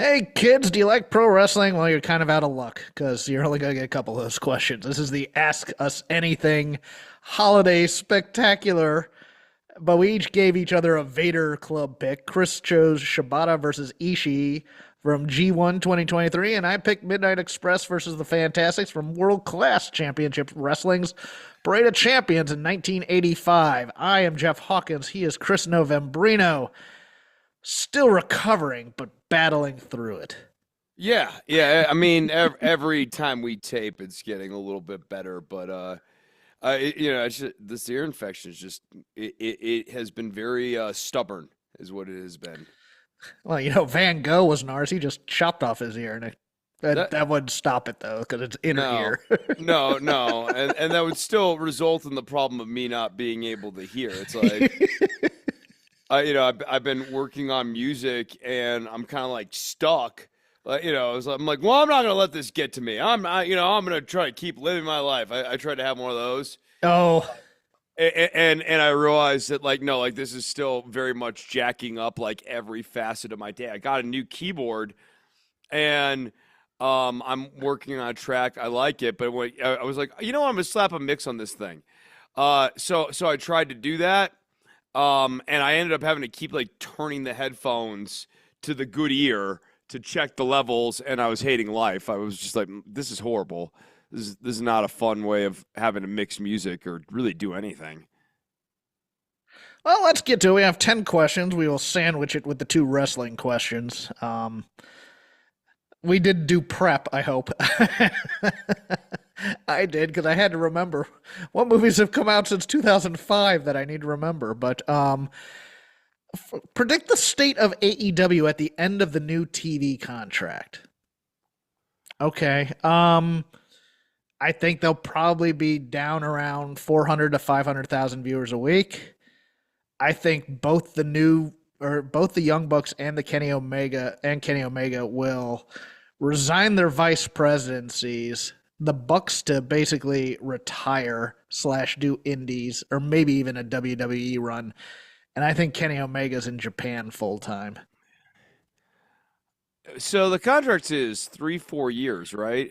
Hey kids, do you like pro wrestling? Well, you're kind of out of luck because you're only going to get a couple of those questions. This is the Ask Us Anything holiday spectacular, but we each gave each other a Vader Club pick. Chris chose Shibata versus Ishii from G1 2023, and I picked Midnight Express versus the Fantastics from World Class Championship Wrestling's Parade of Champions in 1985. I am Jeff Hawkins. He is Chris Novembrino, still recovering, but battling through it. Yeah. I mean, every time we tape, it's getting a little bit better. But this ear infection is just it has been very stubborn, is what it has been. Well, Van Gogh wasn't ours. He just chopped off his ear, and That that wouldn't stop it though, because it's inner no, ear. no, and that would still result in the problem of me not being able to hear. It's like I've been working on music, and I'm kind of like stuck. I'm like, well, I'm not gonna let this get to me. I'm gonna try to keep living my life. I tried to have one of those, Oh, and I realized that like no, like this is still very much jacking up like every facet of my day. I got a new keyboard, and I'm working on a track. I like it, but when I was like, I'm gonna slap a mix on this thing. So I tried to do that, and I ended up having to keep like turning the headphones to the good ear to check the levels, and I was hating life. I was just like, this is horrible. This is not a fun way of having to mix music or really do anything. well, let's get to it. We have 10 questions. We will sandwich it with the two wrestling questions. We did do prep, I hope. I did, because I had to remember what movies have come out since 2005 that I need to remember. But predict the state of AEW at the end of the new TV contract. Okay. I think they'll probably be down around 400 to 500,000 viewers a week. I think both the Young Bucks and Kenny Omega will resign their vice presidencies. The Bucks to basically retire slash do indies or maybe even a WWE run. And I think Kenny Omega's in Japan full time. So the contract is 3-4 years, right?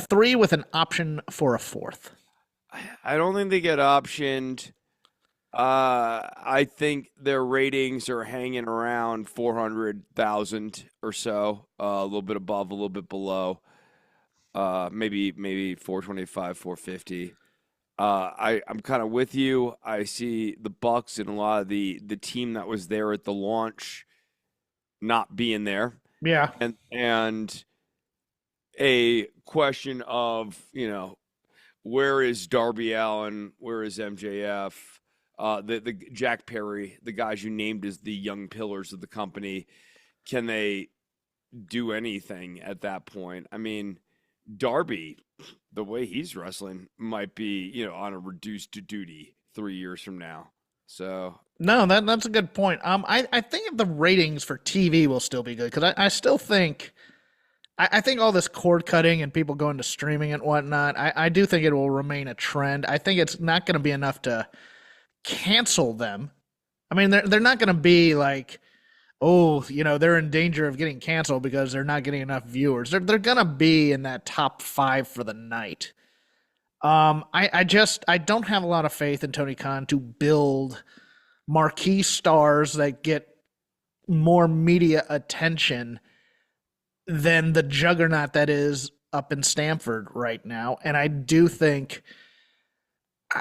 Three with an option for a fourth. I don't think they get optioned. I think their ratings are hanging around 400,000 or so, a little bit above, a little bit below. Maybe 425, 450. I'm kind of with you. I see the Bucks and a lot of the team that was there at the launch not being there, Yeah. and a question of where is Darby Allin, where is MJF, the Jack Perry, the guys you named as the young pillars of the company, can they do anything at that point? I mean, Darby, the way he's wrestling, might be on a reduced duty 3 years from now. So No, that's a good point. I think the ratings for TV will still be good because I still think I think all this cord cutting and people going to streaming and whatnot, I do think it will remain a trend. I think it's not going to be enough to cancel them. I mean, they're not going to be like, oh, they're in danger of getting canceled because they're not getting enough viewers. They're gonna be in that top five for the night. I don't have a lot of faith in Tony Khan to build marquee stars that get more media attention than the juggernaut that is up in Stamford right now. And I do think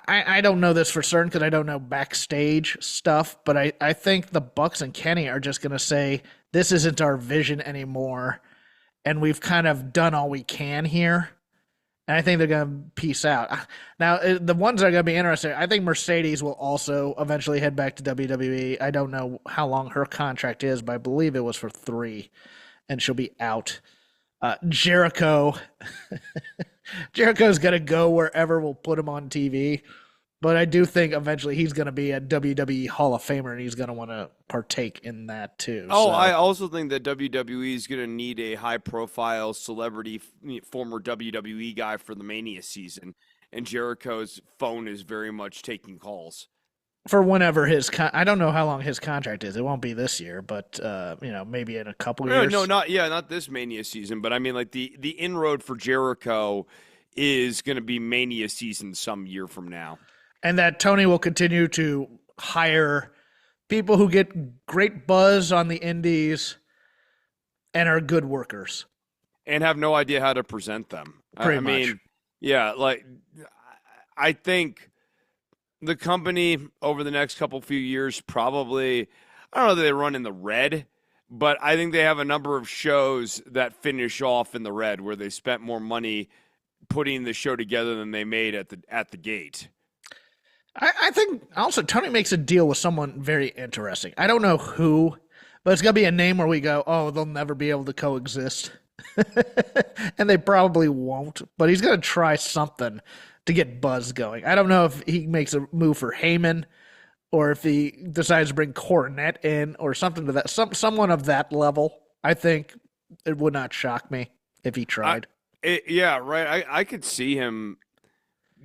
I don't know this for certain because I don't know backstage stuff, but I think the Bucks and Kenny are just gonna say this isn't our vision anymore, and we've kind of done all we can here. And I think they're gonna peace out. Now, the ones that are gonna be interesting, I think Mercedes will also eventually head back to WWE. I don't know how long her contract is, but I believe it was for 3, and she'll be out. Jericho, Jericho's gonna go wherever we'll put him on TV. But I do think eventually he's going to be a WWE Hall of Famer, and he's going to want to partake in that too. Oh, I So also think that WWE is going to need a high-profile celebrity, former WWE guy for the Mania season, and Jericho's phone is very much taking calls. for whenever I don't know how long his contract is. It won't be this year, but maybe in a couple No, no, years. not this Mania season, but I mean like the inroad for Jericho is going to be Mania season some year from now. And that Tony will continue to hire people who get great buzz on the indies and are good workers, And have no idea how to present them. I pretty much. mean, yeah, like I think the company over the next couple few years probably I don't know that they run in the red, but I think they have a number of shows that finish off in the red where they spent more money putting the show together than they made at the gate. I think also Tony makes a deal with someone very interesting. I don't know who, but it's gonna be a name where we go, oh, they'll never be able to coexist, and they probably won't. But he's gonna try something to get buzz going. I don't know if he makes a move for Heyman or if he decides to bring Cornette in or something to that someone of that level. I think it would not shock me if he I, tried. yeah, right. I could see him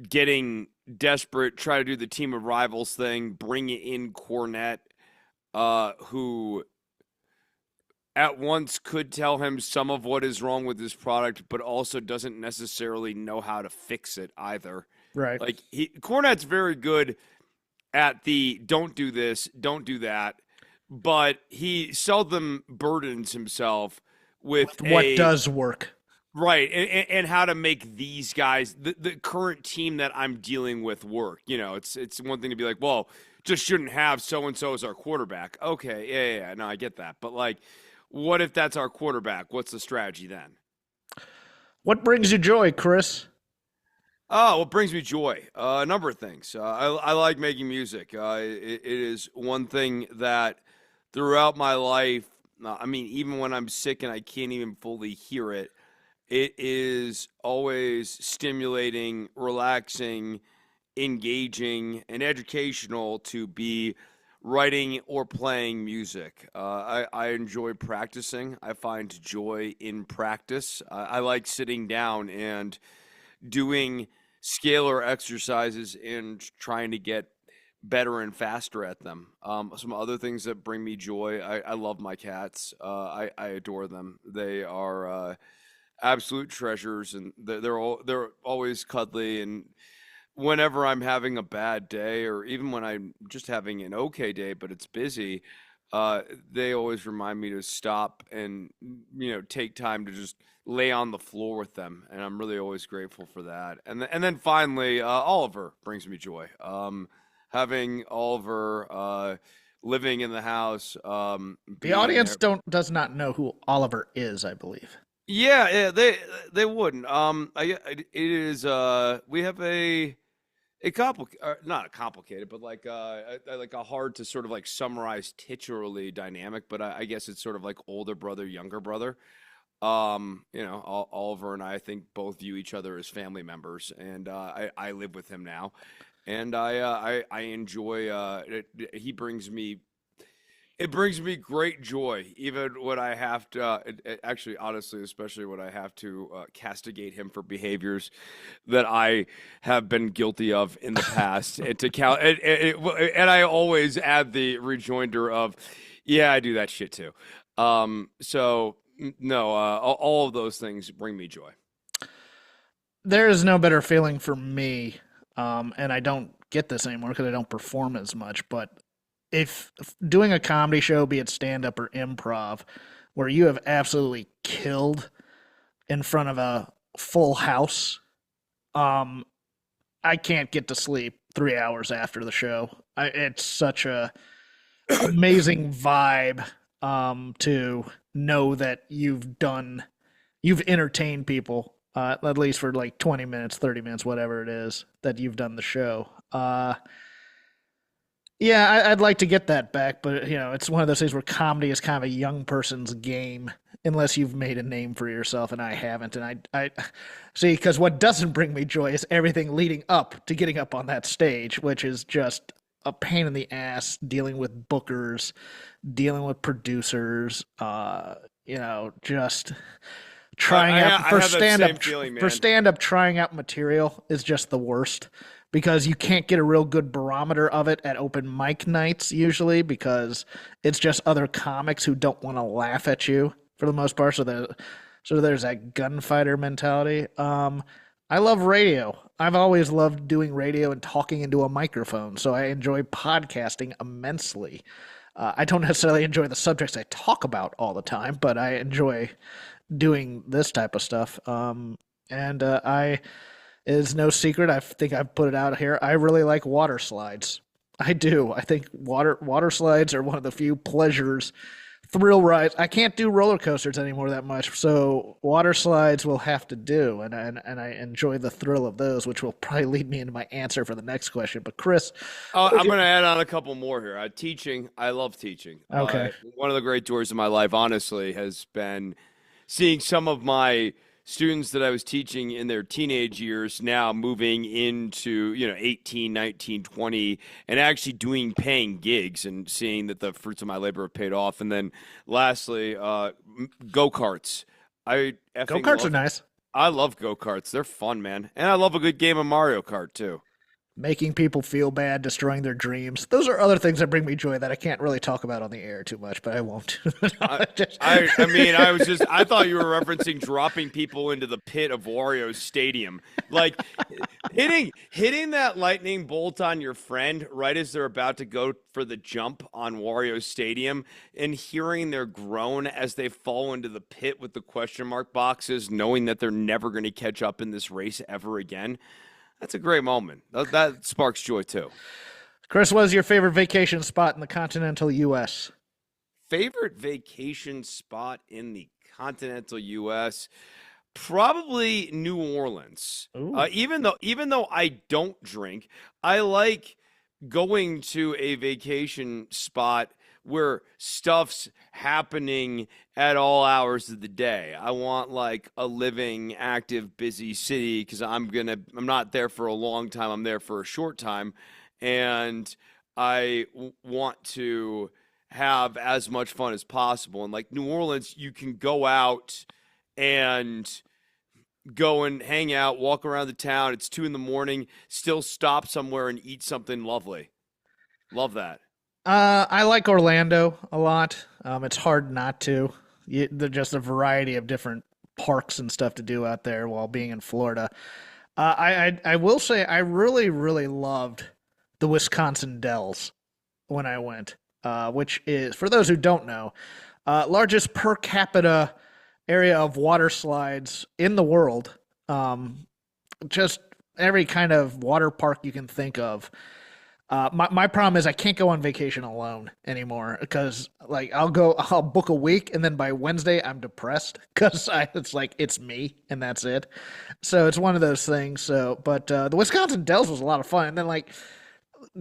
getting desperate, try to do the team of rivals thing, bring in Cornette, who at once could tell him some of what is wrong with his product, but also doesn't necessarily know how to fix it either. Right. Like Cornette's very good at the don't do this, don't do that, but he seldom burdens himself with With what a does work. right and how to make these guys the current team that I'm dealing with work. You know, it's one thing to be like, well, just shouldn't have so and so as our quarterback. Okay, yeah, no, I get that, but like, what if that's our quarterback? What's the strategy then? What brings you joy, Chris? Oh, what brings me joy? A number of things. I like making music. It is one thing that throughout my life, I mean, even when I'm sick and I can't even fully hear it, it is always stimulating, relaxing, engaging, and educational to be writing or playing music. I enjoy practicing. I find joy in practice. I like sitting down and doing scalar exercises and trying to get better and faster at them. Some other things that bring me joy. I love my cats. I adore them. They are absolute treasures, and they're always cuddly. And whenever I'm having a bad day, or even when I'm just having an okay day, but it's busy, they always remind me to stop and take time to just lay on the floor with them, and I'm really always grateful for that. And then finally, Oliver brings me joy. Having Oliver living in the house, The being audience there. does not know who Oliver is, I believe. Yeah, they wouldn't. It is we have a complicated, not a complicated, but like like a hard to sort of like summarize titularly dynamic, but I guess it's sort of like older brother, younger brother. Oliver and I think both view each other as family members, and I live with him now, and I enjoy. He brings me it brings me great joy, even when I have to, actually, honestly, especially when I have to castigate him for behaviors that I have been guilty of in the past. And to count, and I always add the rejoinder of, yeah, I do that shit too. No, all of those things bring me joy. There is no better feeling for me, and I don't get this anymore because I don't perform as much. But if doing a comedy show, be it stand up or improv, where you have absolutely killed in front of a full house, um, I can't get to sleep 3 hours after the show. It's such a amazing vibe to know that you've entertained people at least for like 20 minutes, 30 minutes, whatever it is that you've done the show. Yeah, I'd like to get that back, but it's one of those things where comedy is kind of a young person's game unless you've made a name for yourself, and I haven't. And I see, because what doesn't bring me joy is everything leading up to getting up on that stage, which is just a pain in the ass dealing with bookers, dealing with producers, just trying out I for have that stand up same feeling, for man. stand up trying out material is just the worst. because you can't get a real good barometer of it at open mic nights usually because it's just other comics who don't want to laugh at you for the most part. So there's that gunfighter mentality. I love radio. I've always loved doing radio and talking into a microphone, so I enjoy podcasting immensely. I don't necessarily enjoy the subjects I talk about all the time, but I enjoy doing this type of stuff. And I It is no secret. I think I've put it out here. I really like water slides. I do. I think water slides are one of the few pleasures, thrill rides. I can't do roller coasters anymore that much, so water slides will have to do, and I enjoy the thrill of those, which will probably lead me into my answer for the next question. But Chris, I'm going to add on a couple more here. Teaching, I love teaching. okay, One of the great joys of my life, honestly, has been seeing some of my students that I was teaching in their teenage years now moving into, 18, 19, 20, and actually paying gigs and seeing that the fruits of my labor have paid off. And then lastly, go-karts. go-karts are nice. I love go-karts. They're fun, man. And I love a good game of Mario Kart, too. Making people feel bad, destroying their dreams. Those are other things that bring me joy that I can't really talk about on the air too much, but I won't. I thought you were referencing dropping people into the pit of Wario Stadium. Like hitting that lightning bolt on your friend right as they're about to go for the jump on Wario Stadium and hearing their groan as they fall into the pit with the question mark boxes, knowing that they're never going to catch up in this race ever again. That's a great moment. That sparks joy, too. Chris, what is your favorite vacation spot in the continental U.S.? Favorite vacation spot in the continental U.S.? Probably New Orleans. Even though I don't drink, I like going to a vacation spot where stuff's happening at all hours of the day. I want like a living, active, busy city because I'm not there for a long time. I'm there for a short time, and I want to have as much fun as possible. And like New Orleans, you can go out and go and hang out, walk around the town. It's 2 a.m, still stop somewhere and eat something lovely. Love that. I like Orlando a lot. It's hard not to. There's just a variety of different parks and stuff to do out there while being in Florida. I will say I really, really loved the Wisconsin Dells when I went, which is, for those who don't know, largest per capita area of water slides in the world. Just every kind of water park you can think of. My problem is I can't go on vacation alone anymore because like I'll book a week and then by Wednesday I'm depressed because it's me and that's it. So it's one of those things. But the Wisconsin Dells was a lot of fun. And then like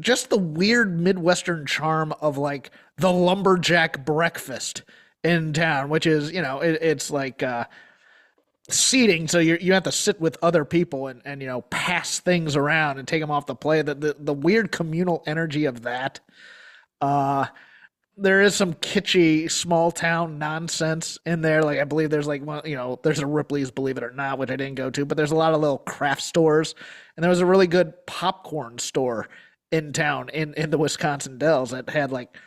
just the weird Midwestern charm of like the lumberjack breakfast in town, which is, it's like, seating, so you have to sit with other people and pass things around and take them off the plate. The weird communal energy of that. There is some kitschy small town nonsense in there. Like I believe there's like one, there's a Ripley's, believe it or not, which I didn't go to, but there's a lot of little craft stores, and there was a really good popcorn store in town in the Wisconsin Dells that had like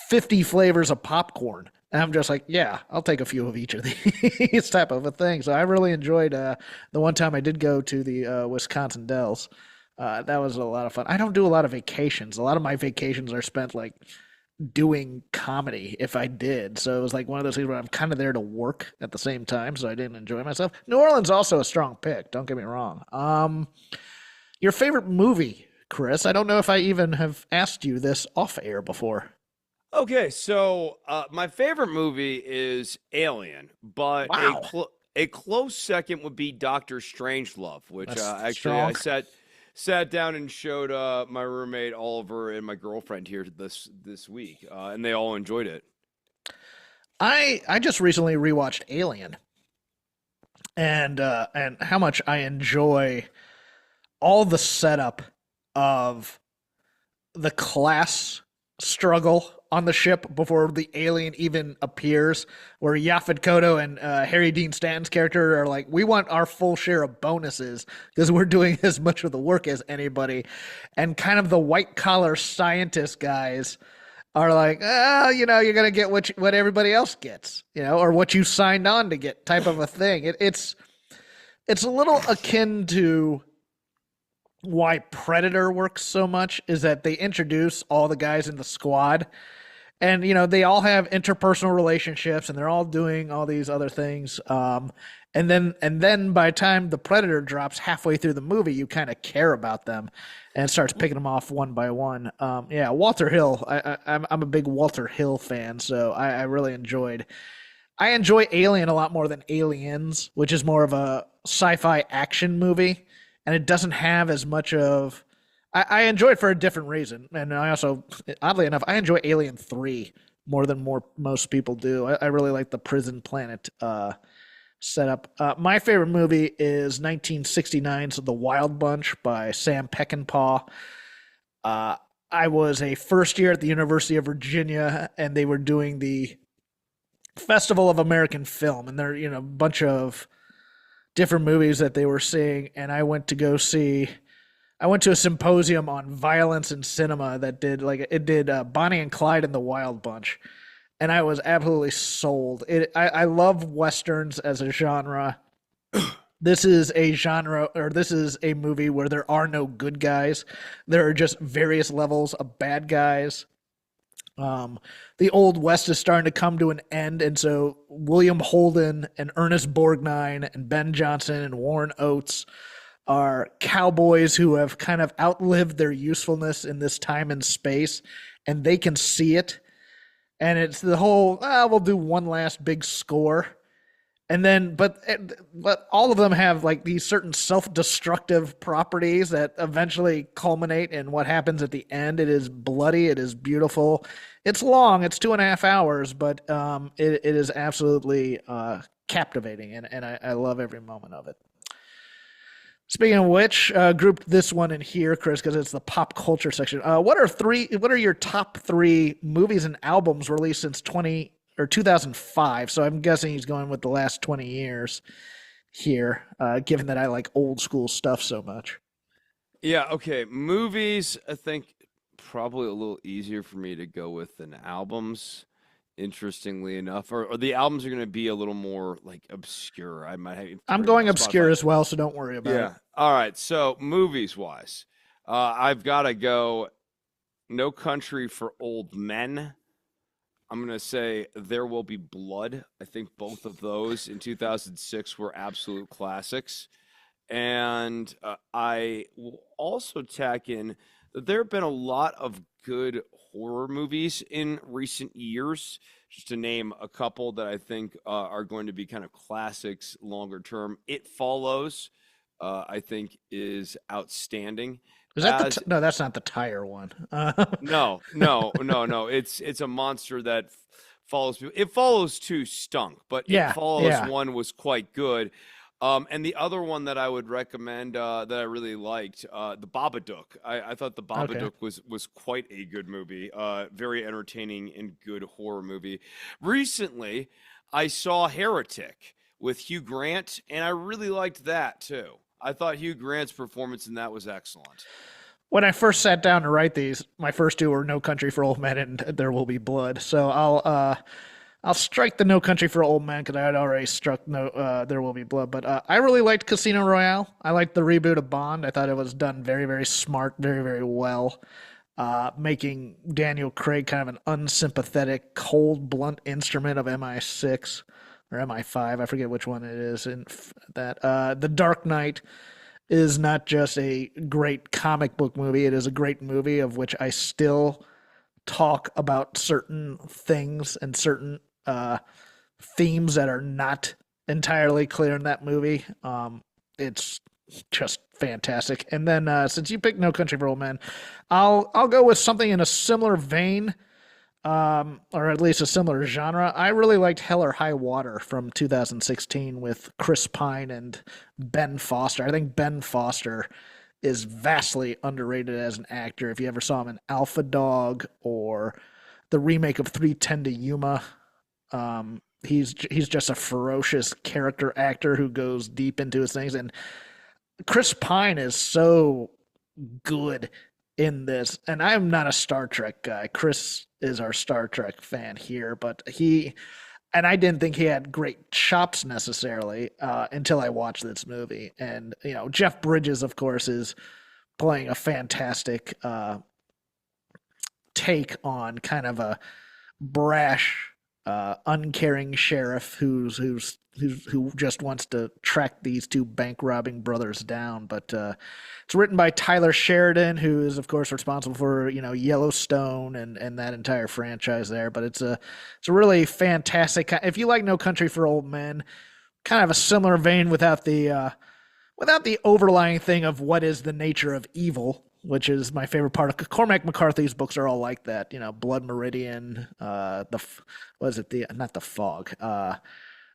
50 flavors of popcorn. And I'm just like, yeah, I'll take a few of each of these type of a thing. So I really enjoyed the one time I did go to the Wisconsin Dells. That was a lot of fun. I don't do a lot of vacations. A lot of my vacations are spent like doing comedy if I did. So it was like one of those things where I'm kind of there to work at the same time. So I didn't enjoy myself. New Orleans also a strong pick. Don't get me wrong. Your favorite movie, Chris? I don't know if I even have asked you this off air before. Okay, so my favorite movie is Alien, but Wow. a close second would be Doctor Strangelove, which That's actually strong. I sat down and showed my roommate Oliver and my girlfriend here this week, and they all enjoyed it. I just recently rewatched Alien and how much I enjoy all the setup of the class struggle on the ship before the alien even appears, where Yaphet Kotto and Harry Dean Stanton's character are like, we want our full share of bonuses because we're doing as much of the work as anybody. And kind of the white collar scientist guys are like, oh, you're going to get what everybody else gets, or what you signed on to get type of a thing. It's a little akin to why Predator works so much is that they introduce all the guys in the squad and they all have interpersonal relationships and they're all doing all these other things and then by the time the Predator drops halfway through the movie you kind of care about them and starts picking them off one by one. Yeah, Walter Hill, I'm a big Walter Hill fan, so I enjoy Alien a lot more than Aliens, which is more of a sci-fi action movie and it doesn't have as much of. I enjoy it for a different reason, and I also, oddly enough, I enjoy Alien 3 more than most people do. I really like the prison planet setup. My favorite movie is 1969's The Wild Bunch by Sam Peckinpah. I was a first year at the University of Virginia, and they were doing the Festival of American Film, and there, a bunch of different movies that they were seeing, and I went to a symposium on violence in cinema that did Bonnie and Clyde and the Wild Bunch, and I was absolutely sold. I love westerns as a genre. This is a movie where there are no good guys. There are just various levels of bad guys. The Old West is starting to come to an end, and so William Holden and Ernest Borgnine and Ben Johnson and Warren Oates are cowboys who have kind of outlived their usefulness in this time and space, and they can see it. And it's the whole, we'll do one last big score. And then, but all of them have like these certain self-destructive properties that eventually culminate in what happens at the end. It is bloody. It is beautiful. It's long. It's 2.5 hours, but it is absolutely captivating, and I love every moment of it. Speaking of which, grouped this one in here, Chris, because it's the pop culture section. What are your top 3 movies and albums released since 2005? So I'm guessing he's going with the last 20 years here, given that I like old school stuff so much. Yeah, okay. Movies, I think probably a little easier for me to go with than albums, interestingly enough. Or the albums are going to be a little more like obscure. I might have to I'm bring going up obscure Spotify. as well, so don't worry about it. Yeah. All right. So, movies wise, I've got to go No Country for Old Men. I'm going to say There Will Be Blood. I think both of those in 2006 were absolute classics. And I will also tack in that there have been a lot of good horror movies in recent years. Just to name a couple that I think are going to be kind of classics longer term. It Follows, I think, is outstanding. Is that As no? That's not the tire one. no, no, no, no. It's a monster that follows people. It Follows two stunk, but It Yeah, Follows yeah. one was quite good. And the other one that I would recommend that I really liked, the Babadook. I thought the Okay. Babadook was quite a good movie, very entertaining and good horror movie. Recently, I saw Heretic with Hugh Grant, and I really liked that too. I thought Hugh Grant's performance in that was excellent. When I first sat down to write these, my first two were No Country for Old Men and There Will Be Blood. So I'll strike the No Country for Old Men because I had already struck No There Will Be Blood. But I really liked Casino Royale. I liked the reboot of Bond. I thought it was done very, very smart, very, very well. Making Daniel Craig kind of an unsympathetic, cold, blunt instrument of MI6 or MI5. I forget which one it is. In that The Dark Knight is not just a great comic book movie; it is a great movie of which I still talk about certain things and certain themes that are not entirely clear in that movie. It's just fantastic. And then since you picked No Country for Old Men, I'll go with something in a similar vein, or at least a similar genre. I really liked Hell or High Water from 2016 with Chris Pine and Ben Foster. I think Ben Foster is vastly underrated as an actor. If you ever saw him in Alpha Dog or the remake of 310 to Yuma, he's just a ferocious character actor who goes deep into his things. And Chris Pine is so good in this. And I'm not a Star Trek guy. Chris is our Star Trek fan here, but and I didn't think he had great chops necessarily until I watched this movie. And Jeff Bridges, of course, is playing a fantastic take on kind of a brash, uncaring sheriff who just wants to track these two bank robbing brothers down. But it's written by Tyler Sheridan, who is of course responsible for Yellowstone and that entire franchise there. But it's a really fantastic. If you like No Country for Old Men, kind of a similar vein without the overlying thing of what is the nature of evil, which is my favorite part of Cormac McCarthy's books are all like that. Blood Meridian, not the Fog,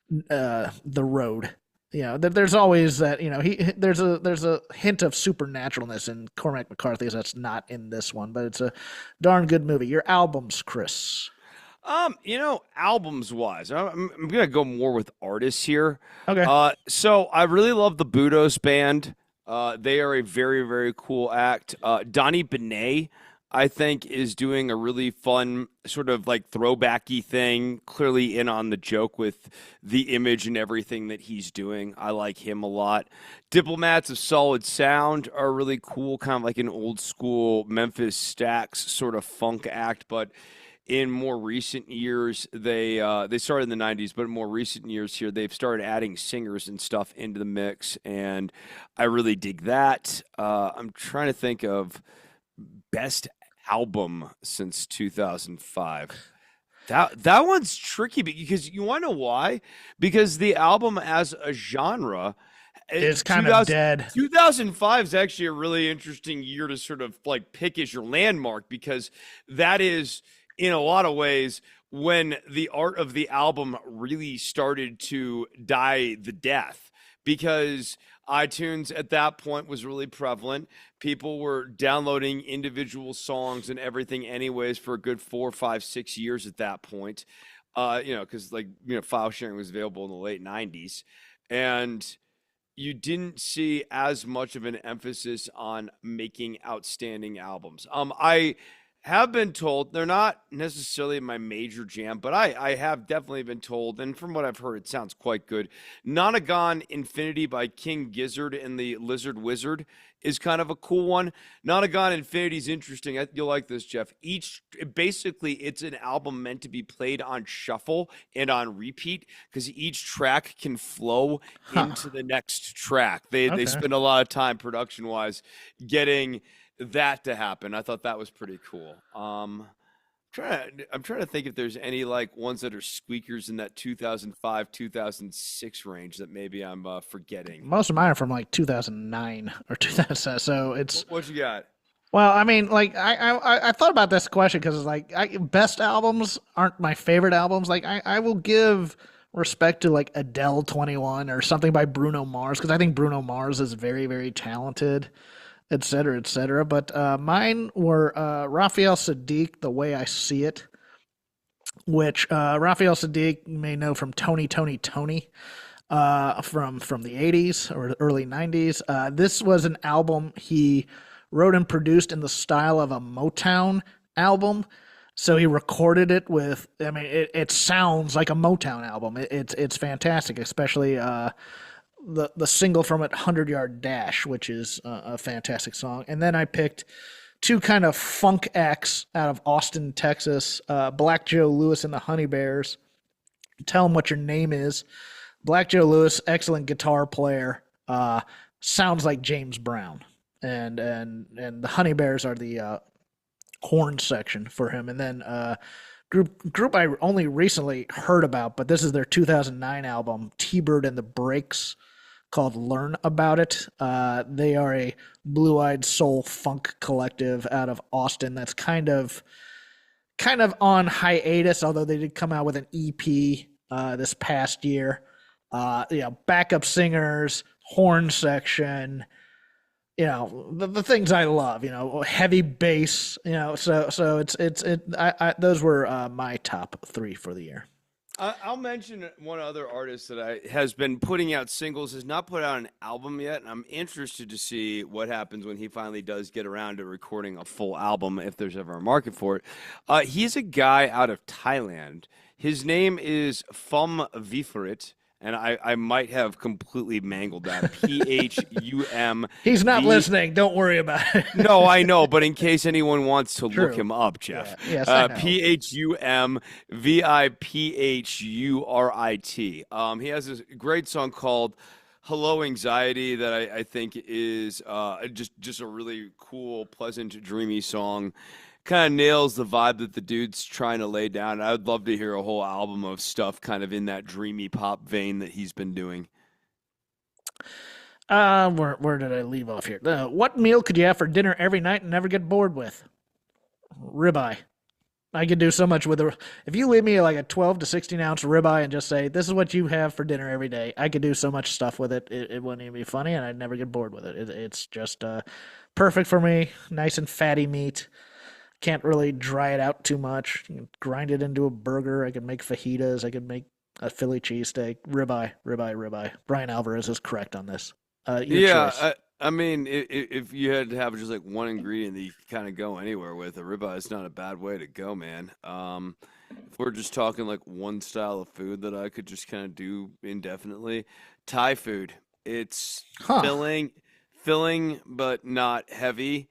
the Road. There's always that. There's a hint of supernaturalness in Cormac McCarthy's that's not in this one, but it's a darn good movie. Your albums, Chris? Albums wise, I'm gonna go more with artists here. Okay. So I really love the Budos band. They are a very, very cool act. Donnie Benet, I think, is doing a really fun sort of like throwbacky thing, clearly in on the joke with the image and everything that he's doing. I like him a lot. Diplomats of Solid Sound are really cool, kind of like an old school Memphis Stax sort of funk act, but in more recent years, they started in the 90s, but in more recent years here, they've started adding singers and stuff into the mix, and I really dig that. I'm trying to think of best album since 2005. That one's tricky because you want to know why? Because the album as a genre is kind of dead. 2005 is actually a really interesting year to sort of like pick as your landmark because that is, in a lot of ways, when the art of the album really started to die the death because iTunes at that point was really prevalent. People were downloading individual songs and everything anyways for a good 4, 5, 6 years at that point. Because file sharing was available in the late 90s. And you didn't see as much of an emphasis on making outstanding albums. I have been told they're not necessarily my major jam, but I have definitely been told, and from what I've heard, it sounds quite good. Nonagon Infinity by King Gizzard and the Lizard Wizard is kind of a cool one. Nonagon Infinity is interesting. You'll like this, Jeff. It's an album meant to be played on shuffle and on repeat because each track can flow into the next track. They spend a lot of time production-wise getting that to happen. I thought that was pretty cool. I'm trying to think if there's any like ones that are squeakers in that 2005 2006 range that maybe I'm forgetting. Most of mine are from like 2009 or 2000. So it's what you got? Well, I mean, like I thought about this question because like best albums aren't my favorite albums. Like I will give respect to like Adele 21 or something by Bruno Mars because I think Bruno Mars is very, very talented, et cetera, et cetera. But mine were Raphael Sadiq, The Way I See It, which Raphael Sadiq you may know from Tony, Tony, Tony from the 80s or early 90s. This was an album he wrote and produced in the style of a Motown album. So he recorded it with, I mean, it sounds like a Motown album. It's fantastic, especially the single from it, 100 Yard Dash, which is a fantastic song. And then I picked two kind of funk acts out of Austin, Texas, Black Joe Lewis and the Honey Bears. Tell them what your name is. Black Joe Lewis, excellent guitar player, sounds like James Brown. And the Honey Bears are the horn section for him. And then group I only recently heard about, but this is their 2009 album, T-Bird and the Breaks, called Learn About It. They are a blue-eyed soul funk collective out of Austin that's kind of on hiatus, although they did come out with an EP this past year. Backup singers, horn section, the things I love, heavy bass, so those were my top three for the year. I'll mention one other artist that has been putting out singles, has not put out an album yet, and I'm interested to see what happens when he finally does get around to recording a full album, if there's ever a market for it. He's a guy out of Thailand. His name is Phum Vifarit, and I might have completely mangled that. Phum He's not V. listening. Don't worry about it. No, I know, but in case anyone wants to look True. him up, Jeff, Yeah. Yes, I know. PhumViphurit. He has this great song called "Hello Anxiety" that I think is just a really cool, pleasant, dreamy song. Kind of nails the vibe that the dude's trying to lay down. I would love to hear a whole album of stuff kind of in that dreamy pop vein that he's been doing. Where did I leave off here? What meal could you have for dinner every night and never get bored with? Ribeye. I could do so much with it. If you leave me like a 12 to 16 ounce ribeye and just say, this is what you have for dinner every day, I could do so much stuff with it. It wouldn't even be funny, and I'd never get bored with it. It's just perfect for me. Nice and fatty meat. Can't really dry it out too much. You can grind it into a burger. I can make fajitas. I can make a Philly cheesesteak. Ribeye, ribeye, ribeye. Brian Alvarez is correct on this. Your Yeah, choice. I mean, if you had to have just like one ingredient that you could kind of go anywhere with, a ribeye is not a bad way to go, man. If we're just talking like one style of food that I could just kind of do indefinitely, Thai food. It's Huh. filling, but not heavy.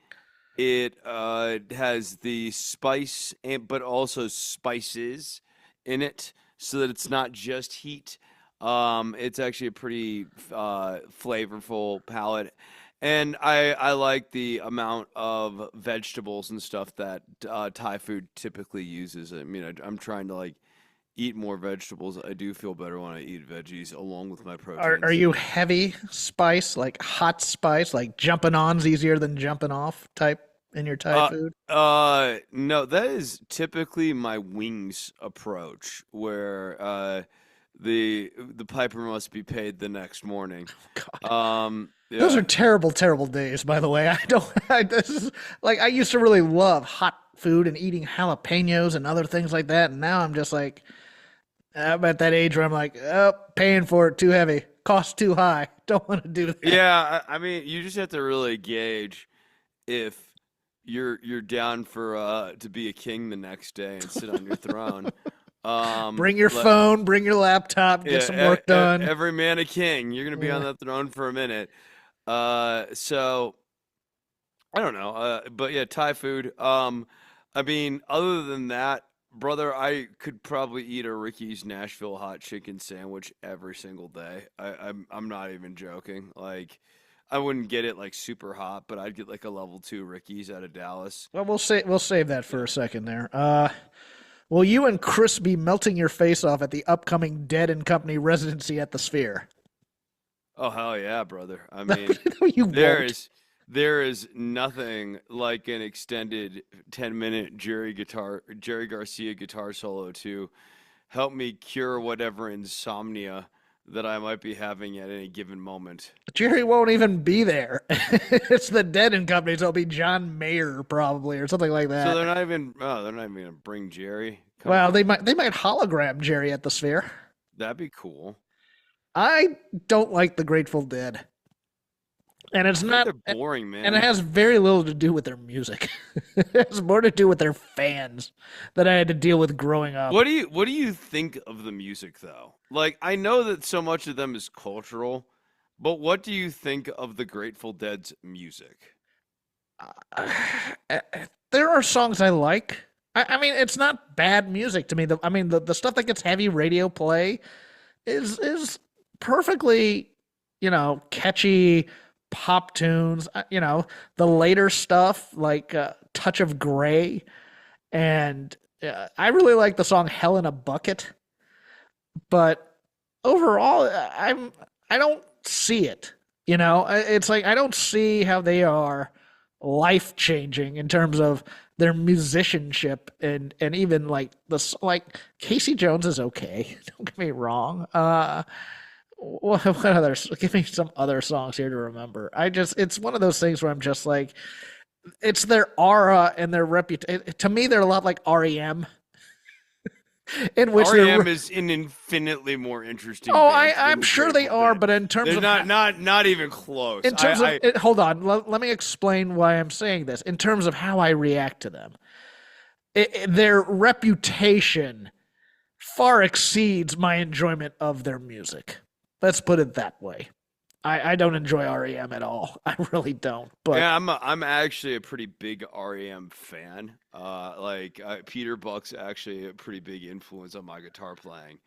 It has the spice but also spices in it, so that it's not just heat. It's actually a pretty flavorful palate, and I like the amount of vegetables and stuff that Thai food typically uses. I mean, I'm trying to like eat more vegetables. I do feel better when I eat veggies along with my Are proteins. you heavy spice, like hot spice, like jumping on's easier than jumping off type in your Thai Uh, food? no, that is typically my wings approach, where the piper must be paid the next morning. God. Those are Yeah, terrible, terrible days, by the way. I don't, this is like, I used to really love hot food and eating jalapenos and other things like that. And now I'm just like, I'm at that age where I'm like, oh, paying for it too heavy, cost too high. Don't want to do that. yeah. I mean, you just have to really gauge if you're down for to be a king the next day and sit on your throne. Bring your Let, phone, bring your laptop, get some yeah, work done. every man a king. You're gonna be on Yeah. that throne for a minute. So I don't know. But yeah, Thai food. I mean, other than that, brother, I could probably eat a Ricky's Nashville hot chicken sandwich every single day. I'm not even joking. Like, I wouldn't get it like super hot, but I'd get like a level two Ricky's out of Dallas. Well, we'll save that for Yeah. a second there. Will you and Chris be melting your face off at the upcoming Dead and Company residency at the Sphere? Oh hell yeah, brother. I mean, No, you there won't. is there is nothing like an extended 10-minute Jerry Garcia guitar solo to help me cure whatever insomnia that I might be having at any given moment. Jerry won't even be there. It's the Dead and Company, so it'll be John Mayer probably or something like So that. they're not even gonna bring Jerry. Come Well, they on. might they might hologram Jerry at the Sphere. That'd be cool. I don't like the Grateful Dead, and I it's think not, they're boring, and it man. has very little to do with their music. It has more to do with their fans that I had to deal with growing up. What do you think of the music though? Like I know that so much of them is cultural, but what do you think of the Grateful Dead's music? There are songs I like. I mean, it's not bad music to me. I mean, the stuff that gets heavy radio play is perfectly, catchy pop tunes. The later stuff like Touch of Grey, and I really like the song Hell in a Bucket. But overall, I don't see it. It's like I don't see how they are life changing in terms of their musicianship and even like like Casey Jones is okay. Don't get me wrong. what other? Give me some other songs here to remember. It's one of those things where I'm just like, it's their aura and their reputation. To me, they're a lot like REM, in which REM they're. is an infinitely more interesting Oh, band I'm than the sure they Grateful are, Dead. but in terms They're of not even close. hold on, let me explain why I'm saying this. In terms of how I react to them, their reputation far exceeds my enjoyment of their music. Let's put it that way. I don't enjoy REM at all. I really don't. But Yeah, I'm actually a pretty big REM fan. Peter Buck's actually a pretty big influence on my guitar playing.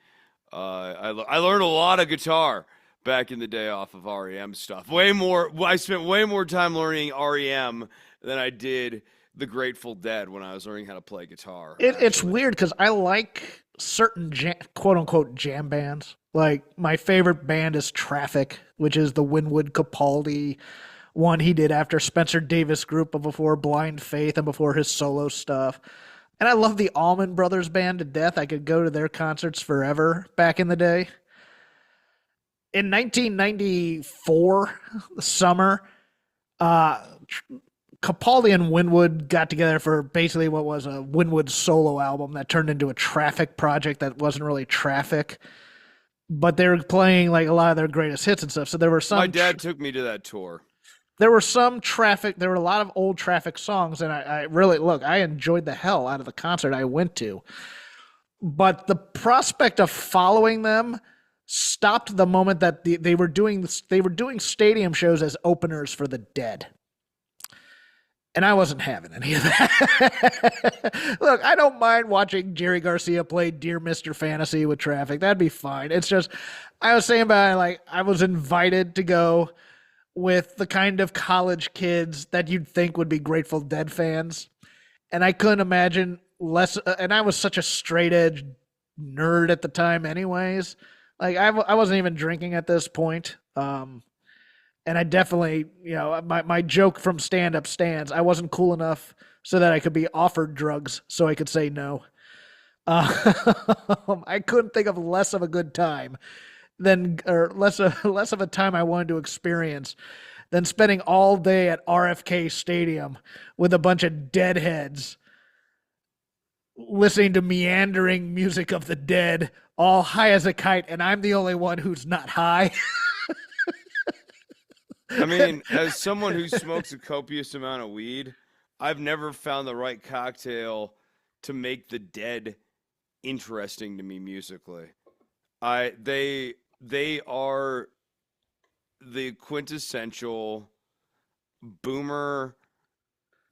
I learned a lot of guitar back in the day off of REM stuff. Way more. I spent way more time learning REM than I did the Grateful Dead when I was learning how to play guitar. it's Actually, weird because I like certain quote unquote jam bands. Like my favorite band is Traffic, which is the Winwood Capaldi one he did after Spencer Davis Group, but before Blind Faith and before his solo stuff. And I love the Allman Brothers Band to death. I could go to their concerts forever back in the day. In 1994, the summer, uh, Capaldi and Winwood got together for basically what was a Winwood solo album that turned into a Traffic project that wasn't really Traffic, but they were playing like a lot of their greatest hits and stuff. So my dad took me to that tour. there were some Traffic, there were a lot of old Traffic songs, and I really look, I enjoyed the hell out of the concert I went to. But the prospect of following them stopped the moment that they were doing stadium shows as openers for the Dead. And I wasn't having any of that. Look, I don't mind watching Jerry Garcia play Dear Mr. Fantasy with Traffic. That'd be fine. It's just, I was saying about it, like, I was invited to go with the kind of college kids that you'd think would be Grateful Dead fans. And I couldn't imagine less. And I was such a straight edge nerd at the time, anyways. Like, I wasn't even drinking at this point. And I definitely, my joke from stand up stands. I wasn't cool enough so that I could be offered drugs so I could say no. I couldn't think of less of a good time than, or less of a time I wanted to experience than spending all day at RFK Stadium with a bunch of deadheads listening to meandering music of the Dead, all high as a kite, and I'm the only one who's not high. I mean, as someone who smokes a copious amount of weed, I've never found the right cocktail to make the Dead interesting to me musically. I they are the quintessential boomer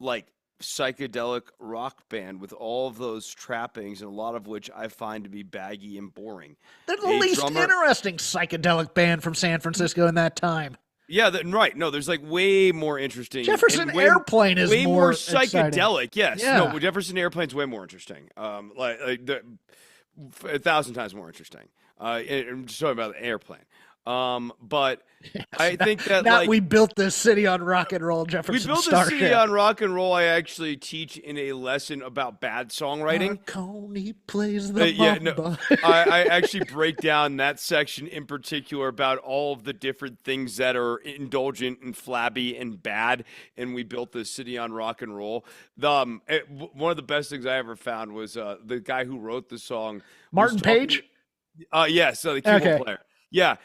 like psychedelic rock band with all of those trappings and a lot of which I find to be baggy and boring. They're the A least drummer interesting psychedelic band from San Francisco in that time. Yeah, right. No, there's like way more interesting Jefferson and way Airplane is way more more exciting. psychedelic. Yes, Yeah. no, Jefferson Airplane's way more interesting. A thousand times more interesting. I'm just talking about the airplane. But Yes. I think that Not like we built this city on rock and roll, we Jefferson built a city Starship. on rock and roll. I actually teach in a lesson about bad songwriting. Marconi plays the Yeah, no, marimba. I actually break down that section in particular about all of the different things that are indulgent and flabby and bad. And we built this city on rock and roll. One of the best things I ever found was the guy who wrote the song was Martin talking. Page? So the keyboard Okay. player. Yeah,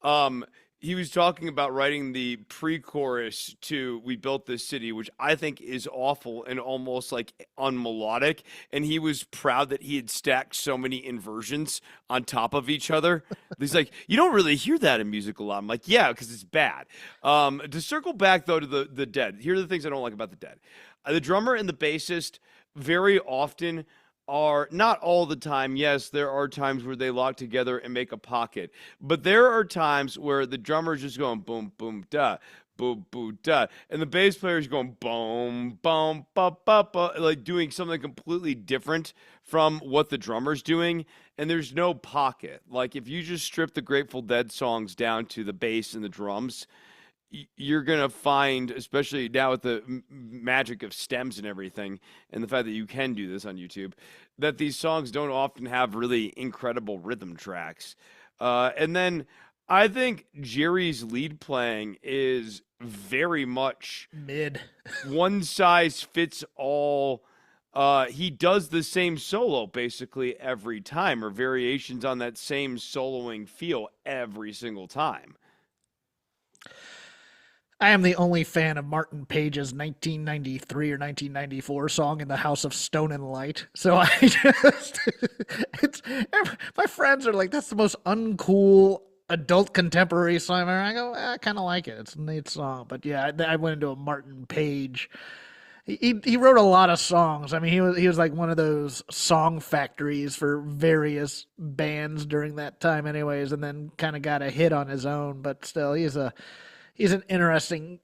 um he was talking about writing the pre-chorus to "We Built This City," which I think is awful and almost like unmelodic. And he was proud that he had stacked so many inversions on top of each other. He's like, you don't really hear that in music a lot. I'm like, yeah, because it's bad. To circle back though to the Dead, here are the things I don't like about the Dead. The drummer and the bassist very often are not all the time. Yes, there are times where they lock together and make a pocket, but there are times where the drummer is just going boom, boom, da, boom, boom, da, and the bass player is going boom, boom, ba, ba, ba, like doing something completely different from what the drummer's doing, and there's no pocket. Like if you just strip the Grateful Dead songs down to the bass and the drums, you're gonna find, especially now with the magic of stems and everything, and the fact that you can do this on YouTube, that these songs don't often have really incredible rhythm tracks. And then I think Jerry's lead playing is very much Mid. one size fits all. He does the same solo basically every time, or variations on that same soloing feel every single time. I am the only fan of Martin Page's 1993 or 1994 song in the House of Stone and Light. So I just, it's, my friends are like, that's the most uncool adult contemporary song. I go, I kind of like it. It's a neat song. But yeah, I went into a Martin Page. He wrote a lot of songs. I mean, he was like one of those song factories for various bands during that time, anyways, and then kind of got a hit on his own. But still, he's an interesting,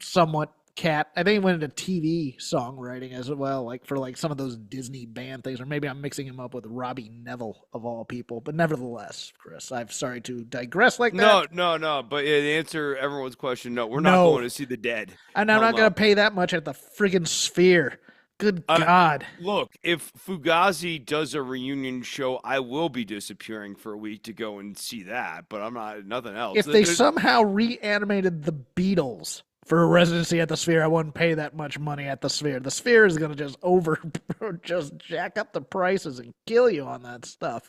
somewhat cat. I think he went into TV songwriting as well, like for like some of those Disney band things, or maybe I'm mixing him up with Robbie Neville of all people. But nevertheless, Chris, I'm sorry to digress like that. No. But yeah, to answer everyone's question, no, we're not No, going to see the Dead. and I'm Hell not going no. to pay that much at the friggin' Sphere. Good Uh, God. Look, if Fugazi does a reunion show, I will be disappearing for a week to go and see that. But I'm not nothing else. If they somehow reanimated the Beatles for a residency at the Sphere, I wouldn't pay that much money at the Sphere. The Sphere is going to just jack up the prices and kill you on that stuff.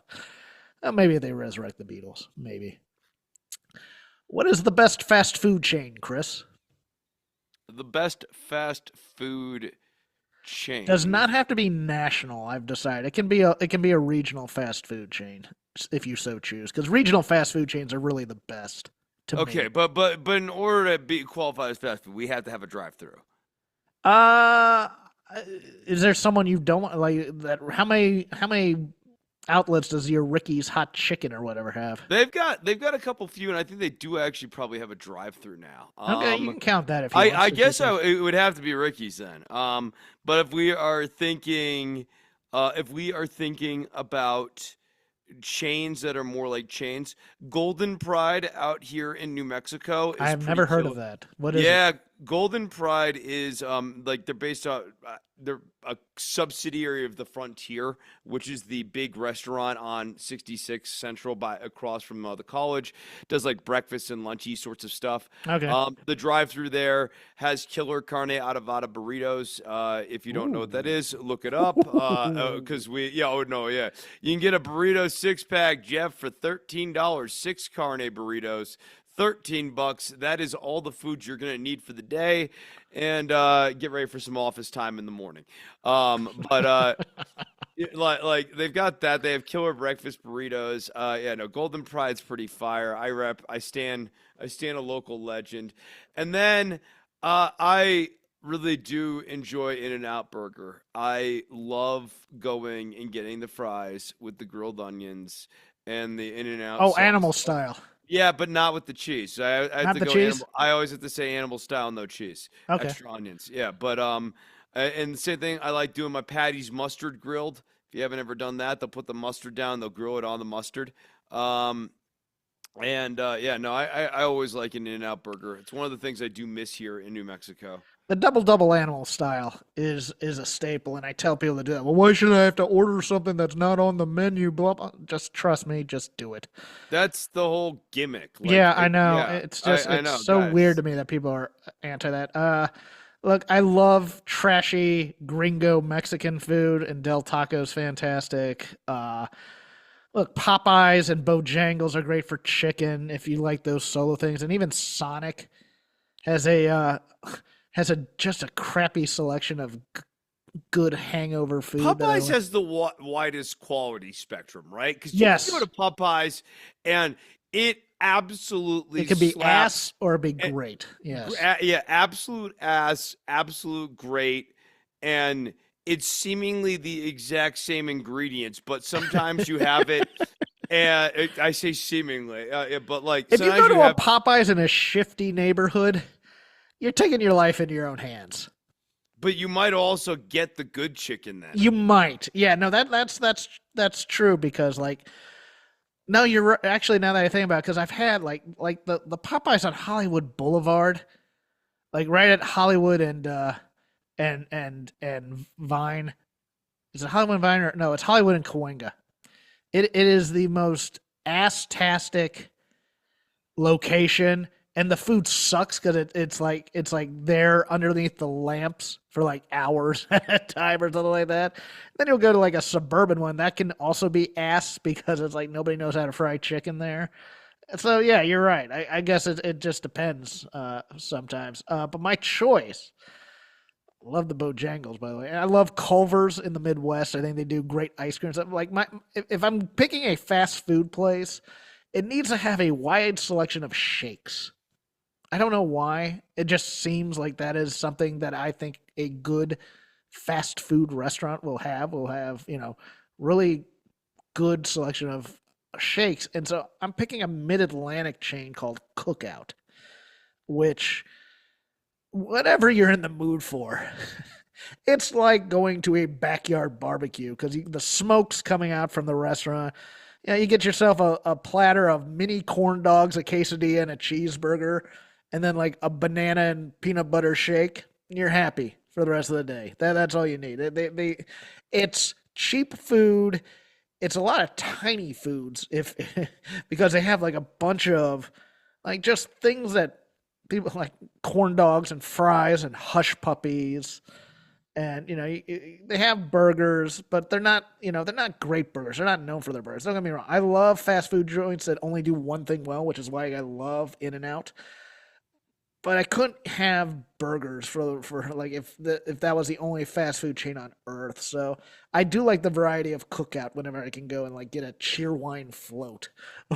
Maybe they resurrect the Beatles. Maybe. What is the best fast food chain, Chris? The best fast food Does chain. not have to be national. I've decided it can be a regional fast food chain if you so choose, because regional fast food chains are really the best to Okay, me. but in order to be qualified as fast food, we have to have a drive-through. Uh, is there someone you don't like that? How many outlets does your Ricky's Hot Chicken or whatever have? They've got a couple few, and I think they do actually probably have a drive-through now. Okay, you can count that if you want. I Since you guess said it would have to be Ricky's then. But if we are thinking about chains that are more like chains, Golden Pride out here in New Mexico I is have pretty never heard of killer. that. What is it? Yeah, Golden Pride is like they're based on they're a subsidiary of the Frontier, which is the big restaurant on 66 Central by across from the college. Does like breakfast and lunchy sorts of stuff. Okay. The drive-through there has killer carne adobada burritos. If you don't know what that Ooh. is, look it up. Because you can get a burrito six-pack, Jeff, for $13. Six carne burritos. $13. That is all the food you're going to need for the day, and get ready for some office time in the morning. But like they've got that. They have killer breakfast burritos. Yeah, no, Golden Pride's pretty fire. I stand a local legend, and then I really do enjoy In-N-Out Burger. I love going and getting the fries with the grilled onions and the In-N-Out Oh, sauce. animal style, Yeah, but not with the cheese. I have not to the go cheese. animal. I always have to say animal style, no cheese, Okay. extra onions. Yeah, but and the same thing. I like doing my patties mustard grilled. If you haven't ever done that, they'll put the mustard down. They'll grill it on the mustard. Um, and yeah, no, I always like an In-N-Out burger. It's one of the things I do miss here in New Mexico. The double animal style is a staple, and I tell people to do that. Well, why should I have to order something that's not on the menu? Blah blah. Just trust me, just do it. That's the whole gimmick. Yeah, Like, I know. yeah, It's just I it's know, so weird guys. to me that people are anti that. Look, I love trashy gringo Mexican food, and Del Taco's fantastic. Look, Popeyes and Bojangles are great for chicken if you like those solo things, and even Sonic has a just a crappy selection of good hangover food that I Popeyes like. has the widest quality spectrum, right? Because you can go Yes, to Popeyes and it absolutely it could be slaps. ass or it be eh, great. Yes. Yeah, absolute ass, absolute great, and it's seemingly the exact same ingredients, but sometimes you have it. And I say seemingly, but like If you go sometimes you to a have, Popeyes in a shifty neighborhood, you're taking your life into your own hands. but you might also get the good chicken then. You might. Yeah, no, that's true because like No, you're right. Actually, now that I think about it, because I've had like the Popeyes on Hollywood Boulevard, like right at Hollywood and Vine. Is it Hollywood and Vine or no? It's Hollywood and Cahuenga. It is the most ass-tastic location, and the food sucks because it's like there underneath the lamps for like hours at a time or something like that. Then you'll go to like a suburban one that can also be ass because it's like nobody knows how to fry chicken there. So yeah, you're right. I guess it just depends sometimes. But my choice, I love the Bojangles, by the way. And I love Culver's in the Midwest. I think they do great ice cream stuff. Like my, if I'm picking a fast food place, it needs to have a wide selection of shakes. I don't know why. It just seems like that is something that I think a good fast food restaurant will have. Will have, really good selection of shakes. And so I'm picking a mid-Atlantic chain called Cookout, which whatever you're in the mood for. It's like going to a backyard barbecue because the smoke's coming out from the restaurant. You get yourself a platter of mini corn dogs, a quesadilla, and a cheeseburger, and then like a banana and peanut butter shake. And you're happy for the rest of the day. That's all you need. It's cheap food. It's a lot of tiny foods if because they have like a bunch of like just things that people like corn dogs and fries and hush puppies and they have burgers, but they're not great burgers. They're not known for their burgers. Don't get me wrong. I love fast food joints that only do one thing well, which is why I love In and Out. But I couldn't have burgers for like if that was the only fast food chain on earth. So I do like the variety of Cookout whenever I can go and like get a cheerwine float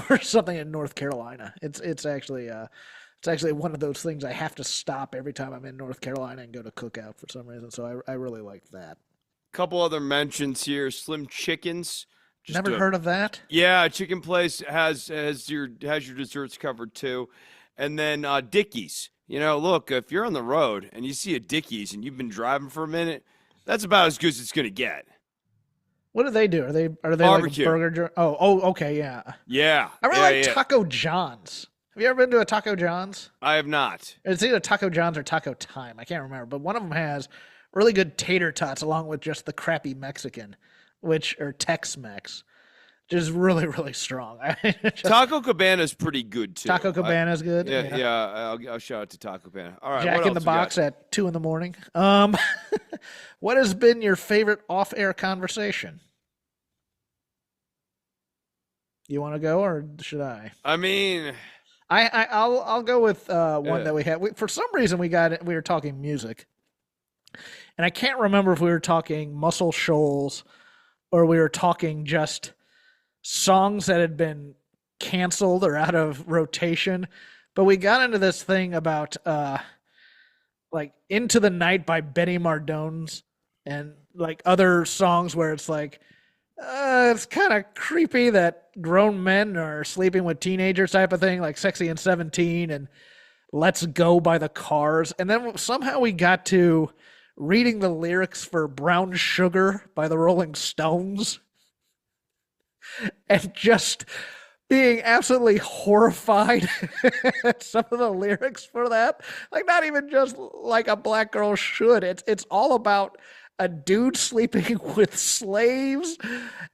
or something in North Carolina. It's actually one of those things I have to stop every time I'm in North Carolina and go to Cookout for some reason. So I really like that. Couple other mentions here: Slim Chickens. Just Never a heard of that. Yeah, chicken place has your desserts covered too, and then Dickies. Look, if you're on the road and you see a Dickies and you've been driving for a minute, that's about as good as it's gonna get. What do they do? Are they like a Barbecue. burger? Oh, okay, yeah. Yeah, I really yeah, like yeah. Taco John's. Have you ever been to a Taco John's? I have not. It's either Taco John's or Taco Time. I can't remember, but one of them has really good tater tots along with just the crappy Mexican, which or Tex-Mex, which is really really strong. Just Taco Cabana's pretty good too. Taco Cabana is good. Yeah, Yeah. yeah. I'll shout out to Taco Cabana. All right, what Jack in the else we got? Box at 2 in the morning. What has been your favorite off-air conversation? You want to go or should I? I mean, I'll go with one uh, that we had. For some reason, we were talking music, and I can't remember if we were talking Muscle Shoals or we were talking just songs that had been canceled or out of rotation. But we got into this thing about like Into the Night by Benny Mardones and like other songs where it's kind of creepy that grown men are sleeping with teenagers type of thing, like Sexy and 17 and Let's Go by the Cars. And then somehow we got to reading the lyrics for Brown Sugar by the Rolling Stones and just being absolutely horrified at some of the lyrics for that. Like not even just like a black girl should. It's all about a dude sleeping with slaves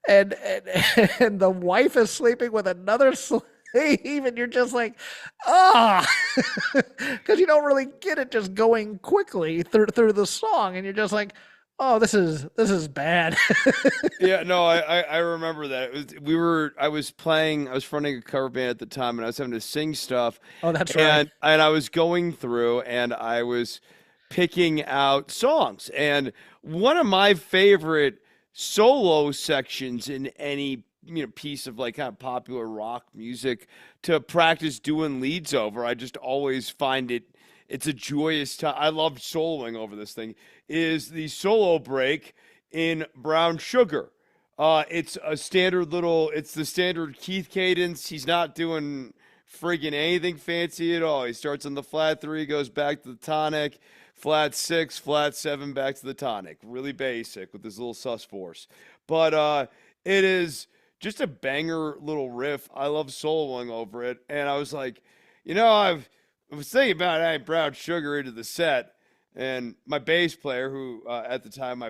and the wife is sleeping with another slave and you're just like because you don't really get it just going quickly through the song and you're just like oh this is bad. yeah, no, I remember that. I was fronting a cover band at the time, and I was having to sing stuff, Oh, that's right. and I was going through, and I was picking out songs, and one of my favorite solo sections in any piece of like kind of popular rock music to practice doing leads over. I just always find it's a joyous time. I love soloing over this thing. Is the solo break in Brown Sugar? It's the standard Keith cadence. He's not doing friggin' anything fancy at all. He starts on the flat three, goes back to the tonic, flat six, flat seven, back to the tonic. Really basic with this little sus force. But it is just a banger little riff. I love soloing over it, and I was like, I was thinking about adding brown sugar into the set, and my bass player, who at the time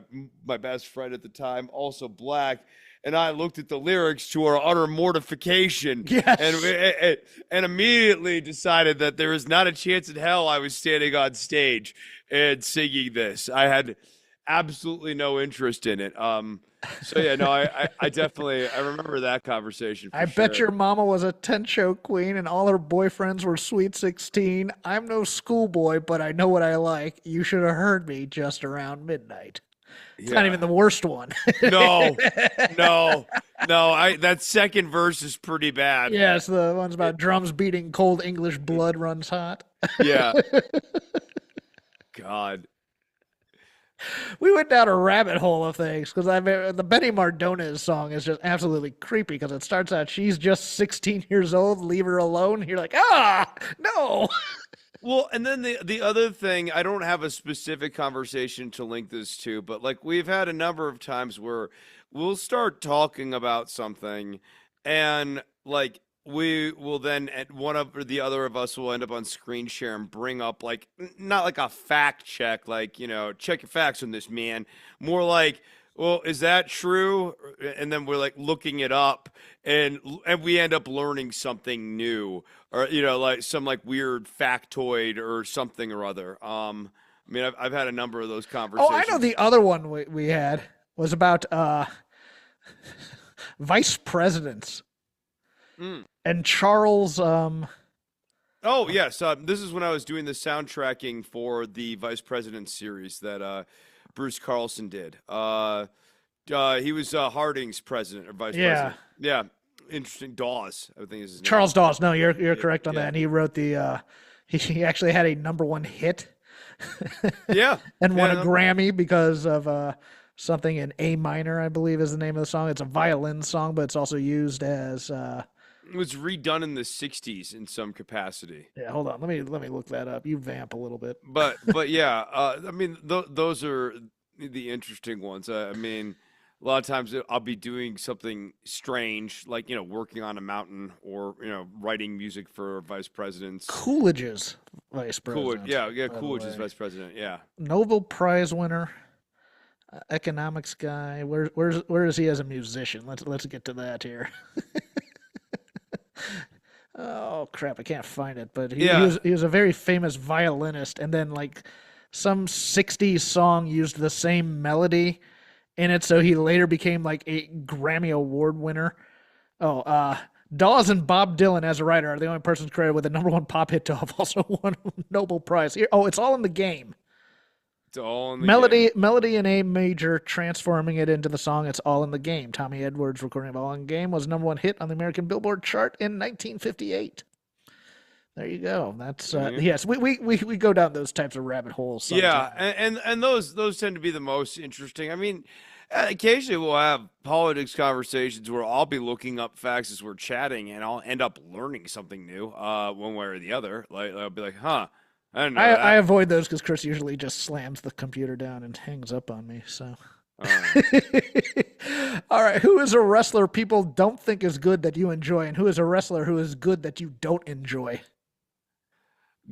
my best friend at the time, also black, and I looked at the lyrics to our utter mortification, and Yes. and immediately decided that there is not a chance in hell I was standing on stage and singing this. I had absolutely no interest in it. So yeah, no, I definitely I remember that conversation I for bet sure. your mama was a tent show queen and all her boyfriends were sweet 16. I'm no schoolboy, but I know what I like. You should have heard me just around midnight. It's not Yeah. even the worst one. No, no, no. I that second verse is pretty bad. Yes, the ones It, about drums beating, cold English blood runs hot. yeah. God. We went down a rabbit hole of things because I mean, the Betty Mardones song is just absolutely creepy because it starts out she's just 16 years old, leave her alone. You're like, no. Well, and then the other thing, I don't have a specific conversation to link this to, but like we've had a number of times where we'll start talking about something and like we will then at one of or the other of us will end up on screen share and bring up like not like a fact check, like, check your facts on this, man. More like, well, is that true? And then we're like looking it up and we end up learning something new or like some like weird factoid or something or other. I mean, I've had a number of those Oh, I know conversations. the other one we had was about vice presidents Mm. and Charles. Oh yes, this is when I was doing the soundtracking for the Vice President series that Bruce Carlson did. He was Harding's president or vice Yeah, president. Yeah, interesting. Dawes, I think is his name. Charles Dawes. No, you're correct on Yeah, that. And he wrote the. He actually had a #1 hit yeah, and won yeah. a No, Grammy because of something in A minor, I believe, is the name of the song. It's a violin song, but it's also used as. it was redone in the '60s in some capacity. Yeah, hold on. Let me look that up. You vamp a little bit. But yeah, I mean those are the interesting ones. I mean, a lot of times I'll be doing something strange, like working on a mountain or writing music for vice presidents. Coolidge's vice Coolidge, president, yeah, yeah, by the Coolidge is way. vice president. Yeah, Nobel Prize winner, economics guy. Where is he as a musician? Let's get to that here. Oh crap, I can't find it. But yeah. he was a very famous violinist, and then like some '60s song used the same melody in it, so he later became like a Grammy Award winner. Oh, Dawes and Bob Dylan as a writer are the only persons credited with the #1 pop hit to have also won a Nobel Prize. Here, oh, it's all in the game. It's all in the game. Melody in A major, transforming it into the song "It's All in the Game." Tommy Edwards' recording of "All in the Game" was #1 hit on the American Billboard chart in 1958. There you go. That's Yeah. yes. We go down those types of rabbit holes Yeah, sometimes. and those tend to be the most interesting. I mean, occasionally we'll have politics conversations where I'll be looking up facts as we're chatting, and I'll end up learning something new, one way or the other. Like I'll be like, "Huh, I didn't know I that." avoid those because Chris usually just slams the computer down and hangs up on me. So, Uh, all right, who is a wrestler people don't think is good that you enjoy, and who is a wrestler who is good that you don't enjoy?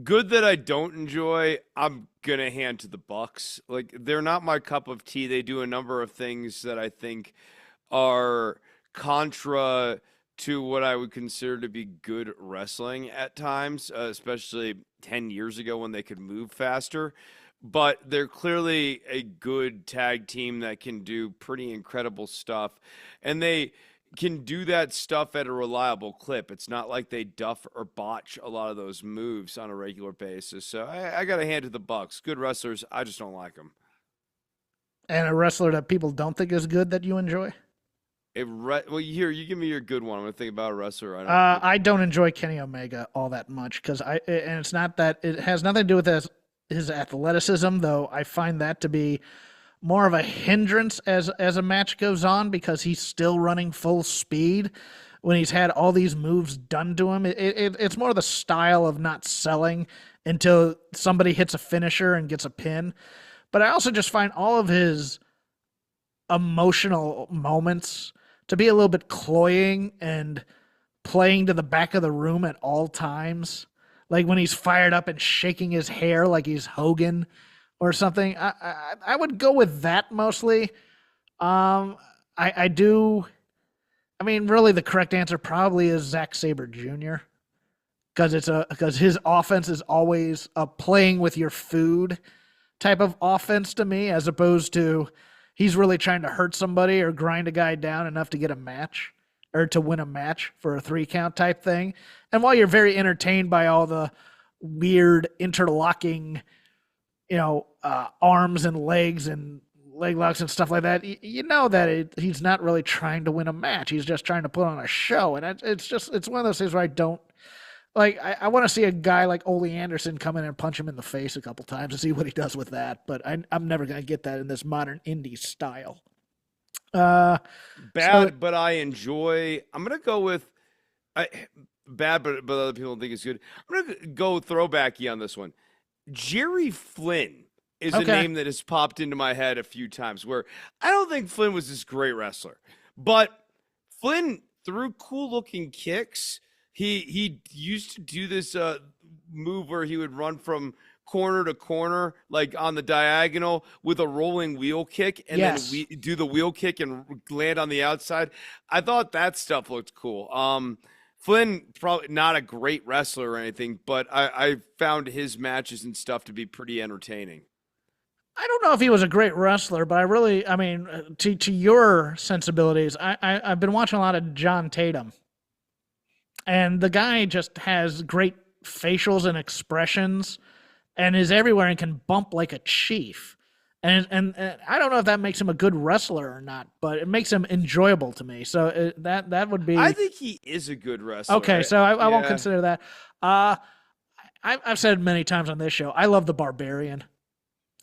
Good that I don't enjoy. I'm gonna hand to the Bucks. Like they're not my cup of tea. They do a number of things that I think are contra to what I would consider to be good wrestling at times, especially 10 years ago when they could move faster. But they're clearly a good tag team that can do pretty incredible stuff. And they can do that stuff at a reliable clip. It's not like they duff or botch a lot of those moves on a regular basis. So I got to hand it to the Bucks. Good wrestlers. I just don't like them. And a wrestler that people don't think is good that you enjoy? Well, here you give me your good one. I'm gonna think about a wrestler. I don't. I don't enjoy Kenny Omega all that much because and it's not that it has nothing to do with his athleticism, though. I find that to be more of a hindrance as a match goes on because he's still running full speed when he's had all these moves done to him. It's more the style of not selling until somebody hits a finisher and gets a pin. But I also just find all of his emotional moments to be a little bit cloying and playing to the back of the room at all times. Like when he's fired up and shaking his hair like he's Hogan or something. I would go with that mostly. I do. I mean, really, the correct answer probably is Zack Saber Jr. Because his offense is always a playing with your food type of offense to me, as opposed to he's really trying to hurt somebody or grind a guy down enough to get a match or to win a match for a 3 count type thing. And while you're very entertained by all the weird interlocking, arms and legs and leg locks and stuff like that, you know that he's not really trying to win a match. He's just trying to put on a show. And it's one of those things where I don't like. I want to see a guy like Ole Anderson come in and punch him in the face a couple times and see what he does with that. But I'm never going to get that in this modern indie style. Bad, but I enjoy. I'm gonna go with bad, but other people think it's good. I'm gonna go throwbacky on this one. Jerry Flynn is a name that has popped into my head a few times. Where I don't think Flynn was this great wrestler, but Flynn threw cool looking kicks. He used to do this move where he would run from corner to corner, like on the diagonal with a rolling wheel kick, and then do the wheel kick and land on the outside. I thought that stuff looked cool. Flynn, probably not a great wrestler or anything, but I found his matches and stuff to be pretty entertaining. I don't know if he was a great wrestler, but I mean, to your sensibilities, I've been watching a lot of John Tatum, and the guy just has great facials and expressions and is everywhere and can bump like a chief. And I don't know if that makes him a good wrestler or not, but it makes him enjoyable to me. So that would be. I think he is a good wrestler. Okay, so I won't consider that. I've said many times on this show, I love the Barbarian,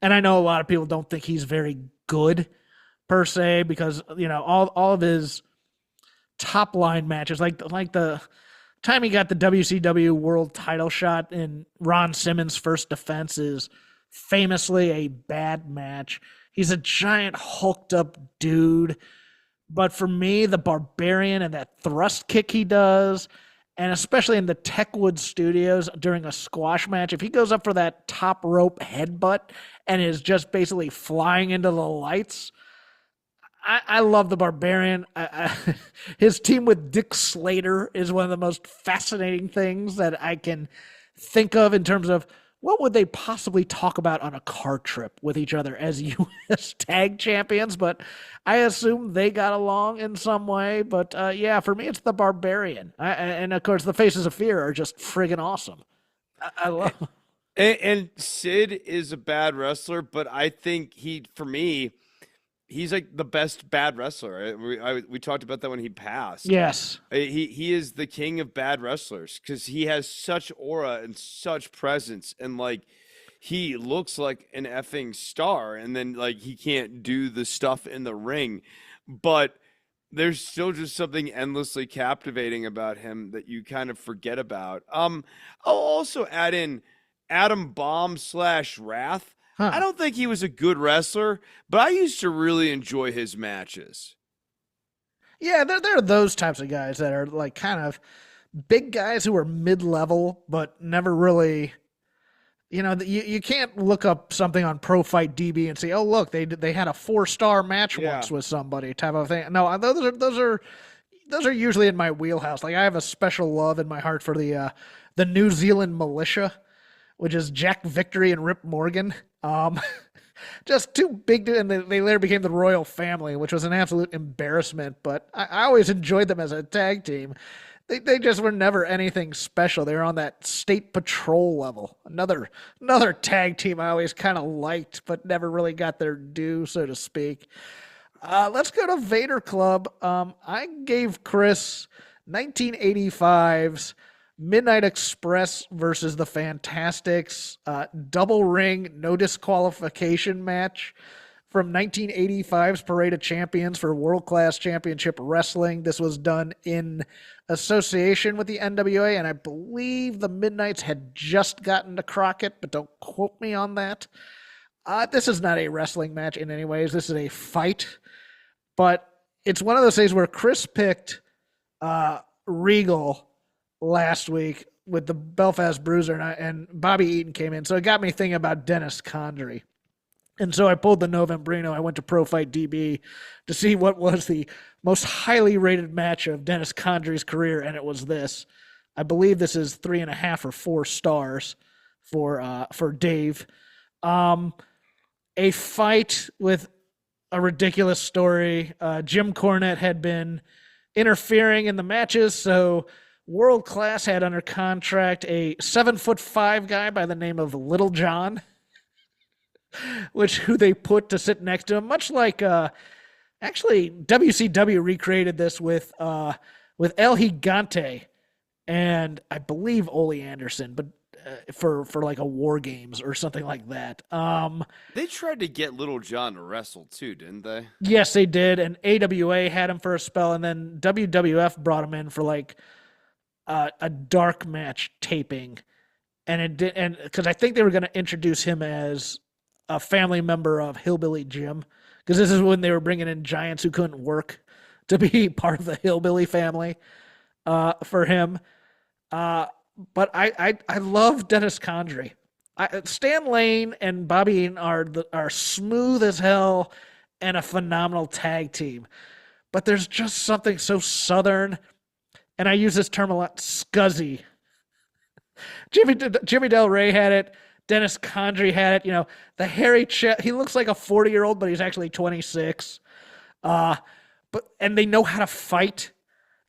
and I know a lot of people don't think he's very good per se because all of his top line matches, like the time he got the WCW World Title shot in Ron Simmons' first defense is famously a bad match. He's a giant hulked up dude. But for me, the Barbarian and that thrust kick he does, and especially in the Techwood Studios during a squash match, if he goes up for that top rope headbutt and is just basically flying into the lights, I love the Barbarian. His team with Dick Slater is one of the most fascinating things that I can think of in terms of what would they possibly talk about on a car trip with each other as U.S. tag champions. But I assume they got along in some way. But yeah, for me, it's the Barbarian. And of course, the Faces of Fear are just friggin' awesome. I love. And Sid is a bad wrestler, but I think for me, he's like the best bad wrestler. We talked about that when he passed. Yes. He is the king of bad wrestlers because he has such aura and such presence, and like he looks like an effing star, and then like he can't do the stuff in the ring, but there's still just something endlessly captivating about him that you kind of forget about. I'll also add in Adam Bomb / Wrath. I don't think he was a good wrestler, but I used to really enjoy his matches. Yeah, there are those types of guys that are like kind of big guys who are mid-level, but never really. You can't look up something on Pro Fight DB and say, "Oh, look, they had a 4-star match once with somebody," type of thing. No, those are usually in my wheelhouse. Like I have a special love in my heart for the New Zealand Militia, which is Jack Victory and Rip Morgan. Just too big and they later became the Royal Family, which was an absolute embarrassment. But I always enjoyed them as a tag team. They just were never anything special. They were on that State Patrol level. Another tag team I always kind of liked, but never really got their due, so to speak. Let's go to Vader Club. I gave Chris 1985's Midnight Express versus the Fantastics, double ring, no disqualification match from 1985's Parade of Champions for World Class Championship Wrestling. This was done in association with the NWA, and I believe the Midnights had just gotten to Crockett, but don't quote me on that. This is not a wrestling match in any ways. This is a fight, but it's one of those things where Chris picked Regal last week with the Belfast Bruiser, and Bobby Eaton came in. So it got me thinking about Dennis Condrey. And so I pulled the Novembrino. I went to Pro Fight DB to see what was the most highly rated match of Dennis Condrey's career, and it was this. I believe this is 3.5 or 4 stars for Dave. A fight with a ridiculous story. Jim Cornette had been interfering in the matches, so World Class had under contract a 7'5" guy by the name of Little John, who they put to sit next to him, much like actually WCW recreated this with El Gigante and I believe Ole Anderson, but for like a War Games or something like that. They tried to get Little John to wrestle too, didn't they? Yes, they did, and AWA had him for a spell, and then WWF brought him in for like a dark match taping, and it did, and because I think they were going to introduce him as a family member of Hillbilly Jim, because this is when they were bringing in giants who couldn't work to be part of the Hillbilly family for him. But I love Dennis Condrey. Stan Lane and Bobby Eaton are smooth as hell and a phenomenal tag team. But there's just something so southern, and I use this term a lot, scuzzy. Jimmy Del Rey had it. Dennis Condrey had it. You know, the hairy chest. He looks like a 40-year-old, but he's actually 26. And they know how to fight,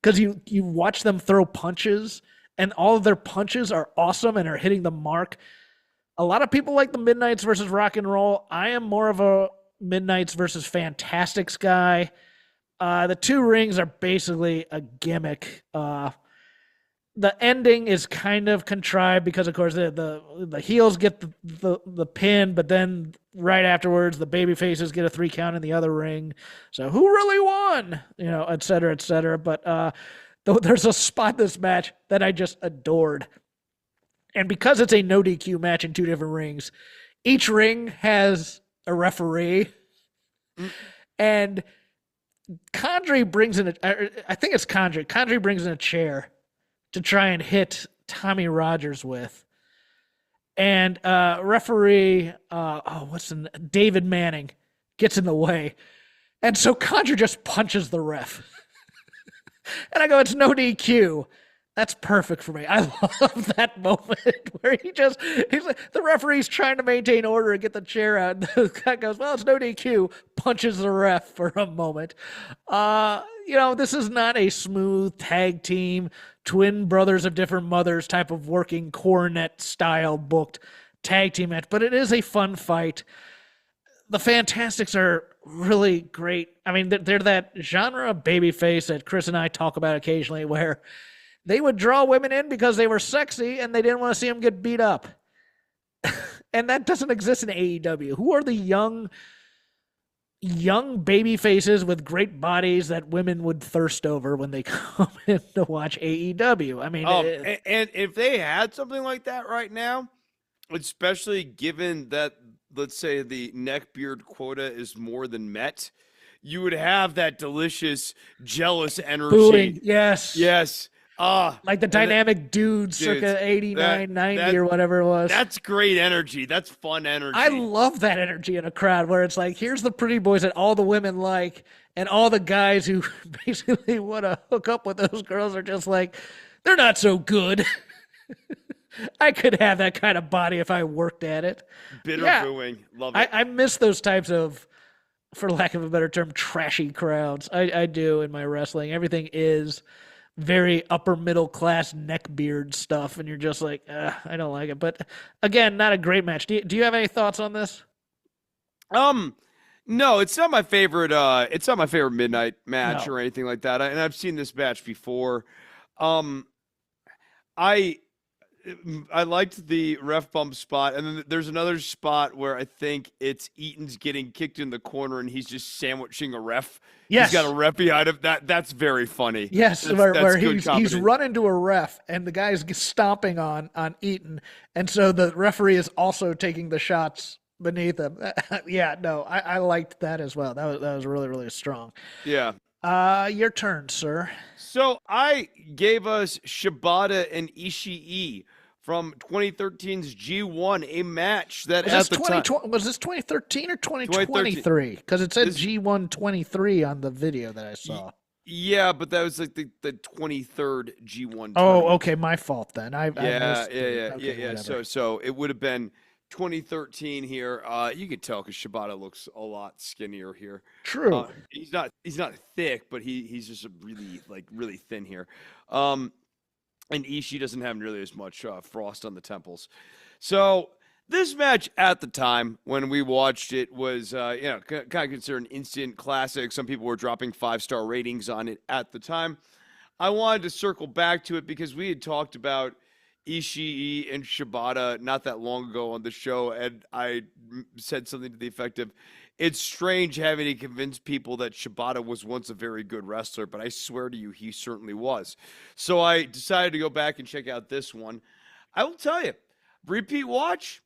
because you watch them throw punches, and all of their punches are awesome and are hitting the mark. A lot of people like the Midnights versus Rock and Roll. I am more of a Midnights versus Fantastics guy. The two rings are basically a gimmick. The ending is kind of contrived because, of course, the heels get the pin, but then right afterwards, the baby faces get a 3 count in the other ring. So who really won? You know, et cetera, et cetera. But there's a spot in this match that I just adored. And because it's a no DQ match in 2 different rings, each ring has a referee. And Condrey brings in I think it's Condrey. Condrey brings in a chair to try and hit Tommy Rogers with. And referee, David Manning gets in the way. And so Condrey just punches the ref. And I go, it's no DQ. That's perfect for me. I love that moment where he's like, the referee's trying to maintain order and get the chair out. And the guy goes, well, it's no DQ, punches the ref for a moment. This is not a smooth tag team, twin brothers of different mothers type of working Cornette style booked tag team match, but it is a fun fight. The Fantastics are really great. I mean, they're that genre of babyface that Chris and I talk about occasionally, where they would draw women in because they were sexy and they didn't want to see them get beat up. And that doesn't exist in AEW. Who are the young baby faces with great bodies that women would thirst over when they come in to watch AEW? I mean, and if they had something like that right now, especially given that, let's say, the neckbeard quota is more than met, you would have that delicious, jealous energy. Booing, yes. Like the dynamic dudes circa 89, 90 or whatever it was. That's great energy. That's fun energy. I love that energy in a crowd where it's like, here's the pretty boys that all the women like, and all the guys who basically want to hook up with those girls are just like, they're not so good. I could have that kind of body if I worked at it. Bitter booing. Love it. I miss those types of, for lack of a better term, trashy crowds. I do in my wrestling. Everything is very upper middle class neckbeard stuff, and you're just like, I don't like it. But again, not a great match. Do you have any thoughts on this? No, it's not my favorite. It's not my favorite midnight match or anything like that. And I've seen this match before. I liked the ref bump spot, and then there's another spot where I think it's Eaton's getting kicked in the corner, and he's just sandwiching a ref. Yes. He's got a ref behind him. That's very funny. Yes, where he's run into a ref, and the guy's stomping on Eaton, and so the referee is also taking the shots beneath him. I liked that as well. That was really, really strong. Yeah. Your turn, sir. So I gave us Shibata and Ishii from 2013's G1, a match that Was this at the time, 2020? Was this 2013 or 2013, 2023? Because it said this, G123 on the video that I y- saw. yeah, but that was like the 23rd G1 Oh, tournament. okay, my fault then. I Yeah, missed yeah, the. yeah, yeah, Okay, yeah. whatever. So it would have been 2013 here. You could tell because Shibata looks a lot skinnier here. True. He's not thick, but he's just a really thin here. Um, and Ishii doesn't have nearly as much frost on the temples. So this match at the time when we watched it was, kind of considered an instant classic. Some people were dropping 5-star ratings on it at the time. I wanted to circle back to it because we had talked about Ishii and Shibata not that long ago on the show, and I said something to the effect of, "It's strange having to convince people that Shibata was once a very good wrestler, but I swear to you, he certainly was." So I decided to go back and check out this one. I will tell you, repeat watch,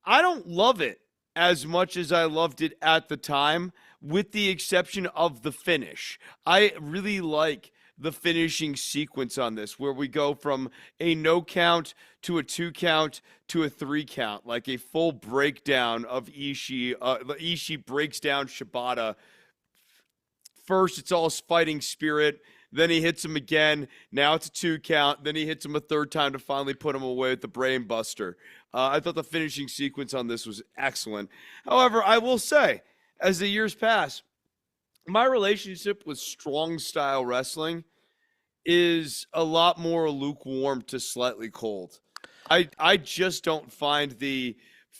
I don't love it as much as I loved it at the time, with the exception of the finish. I really like the finishing sequence on this, where we go from a no count to a 2 count to a 3 count, like a full breakdown of Ishii. Ishii breaks down Shibata. First, it's all fighting spirit. Then he hits him again. Now it's a 2 count. Then he hits him a third time to finally put him away with the brain buster. I thought the finishing sequence on this was excellent. However, I will say, as the years pass, my relationship with strong style wrestling is a lot more lukewarm to slightly cold. I just don't find the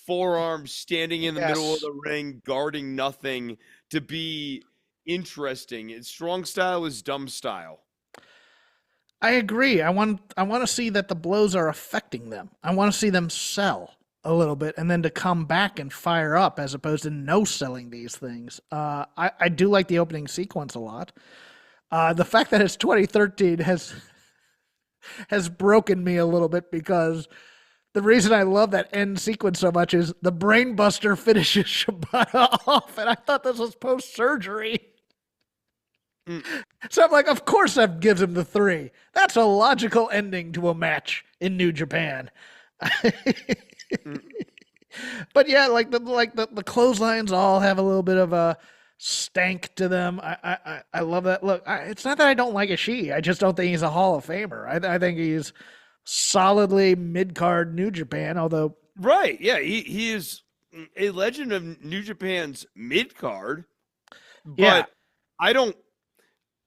forearm standing in the middle of Yes, the ring guarding nothing to be interesting. Strong style is dumb style. I agree. I want to see that the blows are affecting them. I want to see them sell a little bit and then to come back and fire up as opposed to no selling these things. I do like the opening sequence a lot. The fact that it's 2013 has broken me a little bit because the reason I love that end sequence so much is the brainbuster finishes Shibata off, and I thought this was post surgery. Mm, So I'm like, of course that gives him the three. That's a logical ending to a match in New Japan. mm. But yeah, the clotheslines all have a little bit of a stank to them. I love that. Look, it's not that I don't like Ishii. I just don't think he's a Hall of Famer. I think he's solidly mid card New Japan. Although, Right. Yeah, he is a legend of New Japan's mid card, yeah, but I don't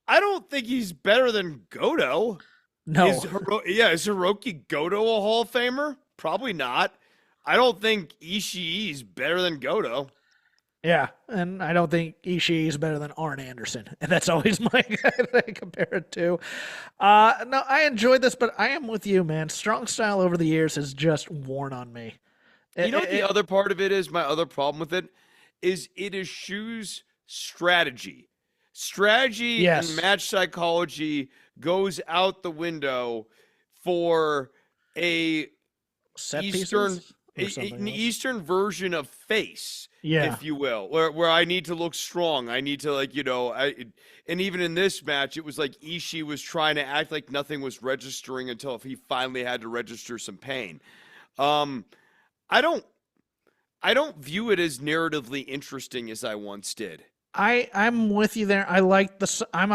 I don't think he's better than Goto. no, Is Hiroki Goto a Hall of Famer? Probably not. I don't think Ishii is better than Goto. yeah, and I don't think Ishii is better than Arn Anderson, and that's always my guy that I compare it to. No, I enjoyed this, but I am with you, man. Strong style over the years has just worn on me. You know what the It other part of it is? My other problem with it is it eschews strategy. Strategy and yes, match psychology goes out the window for a set Eastern pieces or something an else. Eastern version of face, Yeah, if you will, where I need to look strong. I need to and even in this match, it was like Ishii was trying to act like nothing was registering until he finally had to register some pain. Um, I don't I don't view it as narratively interesting as I once did. I'm with you there. I like the. I'm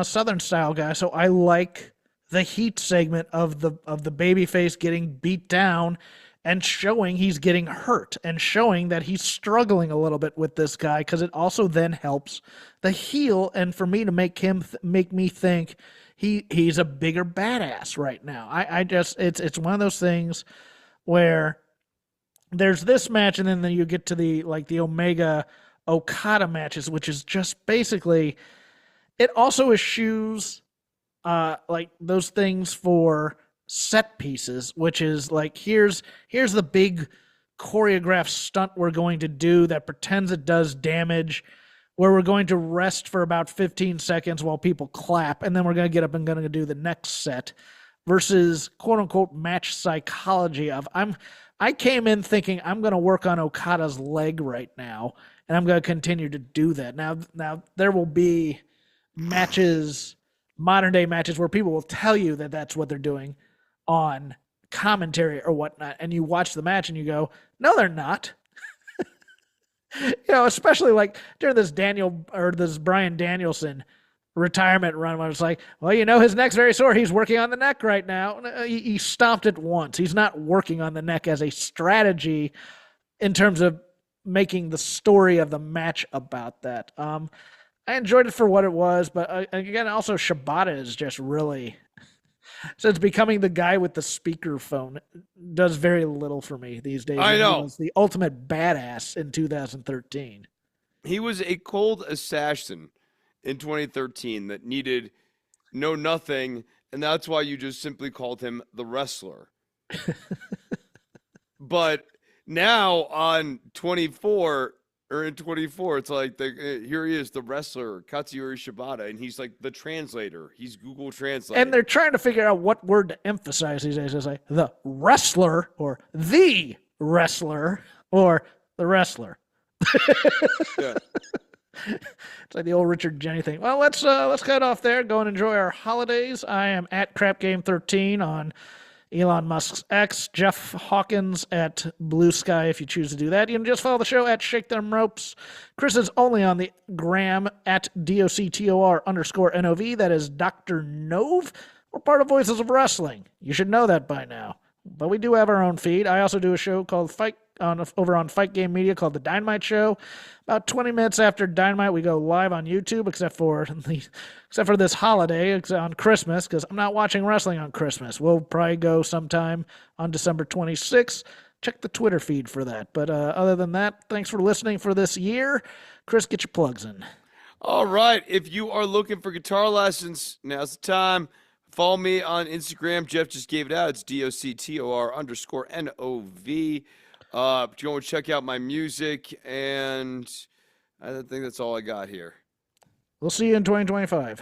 a Southern style guy, so I like the heat segment of the baby face getting beat down and showing he's getting hurt and showing that he's struggling a little bit with this guy because it also then helps the heel and for me to make me think he's a bigger badass right now. I just it's one of those things where there's this match, and then you get to the Omega Okada matches, which is just basically it also eschews like those things for set pieces, which is like here's the big choreographed stunt we're going to do that pretends it does damage, where we're going to rest for about 15 seconds while people clap, and then we're going to get up and going to do the next set versus quote unquote match psychology of I came in thinking I'm going to work on Okada's leg right now and I'm going to continue to do that. Now there will be matches, modern day matches, where people will tell you that that's what they're doing on commentary or whatnot, and you watch the match and you go, no, they're not. Especially like during this Brian Danielson retirement run when it's like, well, his neck's very sore. He's working on the neck right now. He stomped it once. He's not working on the neck as a strategy in terms of making the story of the match about that. I enjoyed it for what it was, but again, also Shibata is just really, since becoming the guy with the speakerphone, does very little for me these days. I He know. was the ultimate badass in 2013. He was a cold assassin in 2013 that needed know nothing, and that's why you just simply called him the wrestler. But now on 24 or in 24, it's like here he is, the wrestler Katsuyori Shibata, and he's like the translator. He's Google Translate. And they're trying to figure out what word to emphasize these days. It's like the wrestler or the wrestler or the wrestler. Yeah. It's like the old Richard Jenny thing. Well, let's cut off there. Go and enjoy our holidays. I am at CrapGame13 on Elon Musk's X, Jeff Hawkins at Blue Sky if you choose to do that. You can just follow the show at Shake Them Ropes. Chris is only on the gram at DOCTOR_NOV. That is Dr. Nove. We're part of Voices of Wrestling. You should know that by now. But we do have our own feed. I also do a show called over on Fight Game Media called The Dynamite Show. About 20 minutes after Dynamite, we go live on YouTube, except for this holiday, on Christmas, because I'm not watching wrestling on Christmas. We'll probably go sometime on December 26th. Check the Twitter feed for that. But other than that, thanks for listening for this year. Chris, get your plugs in. All right. If you are looking for guitar lessons, now's the time. Follow me on Instagram. Jeff just gave it out. It's DOCTOR_NOV. Go and check out my music, and I think that's all I got here. We'll see you in 2025.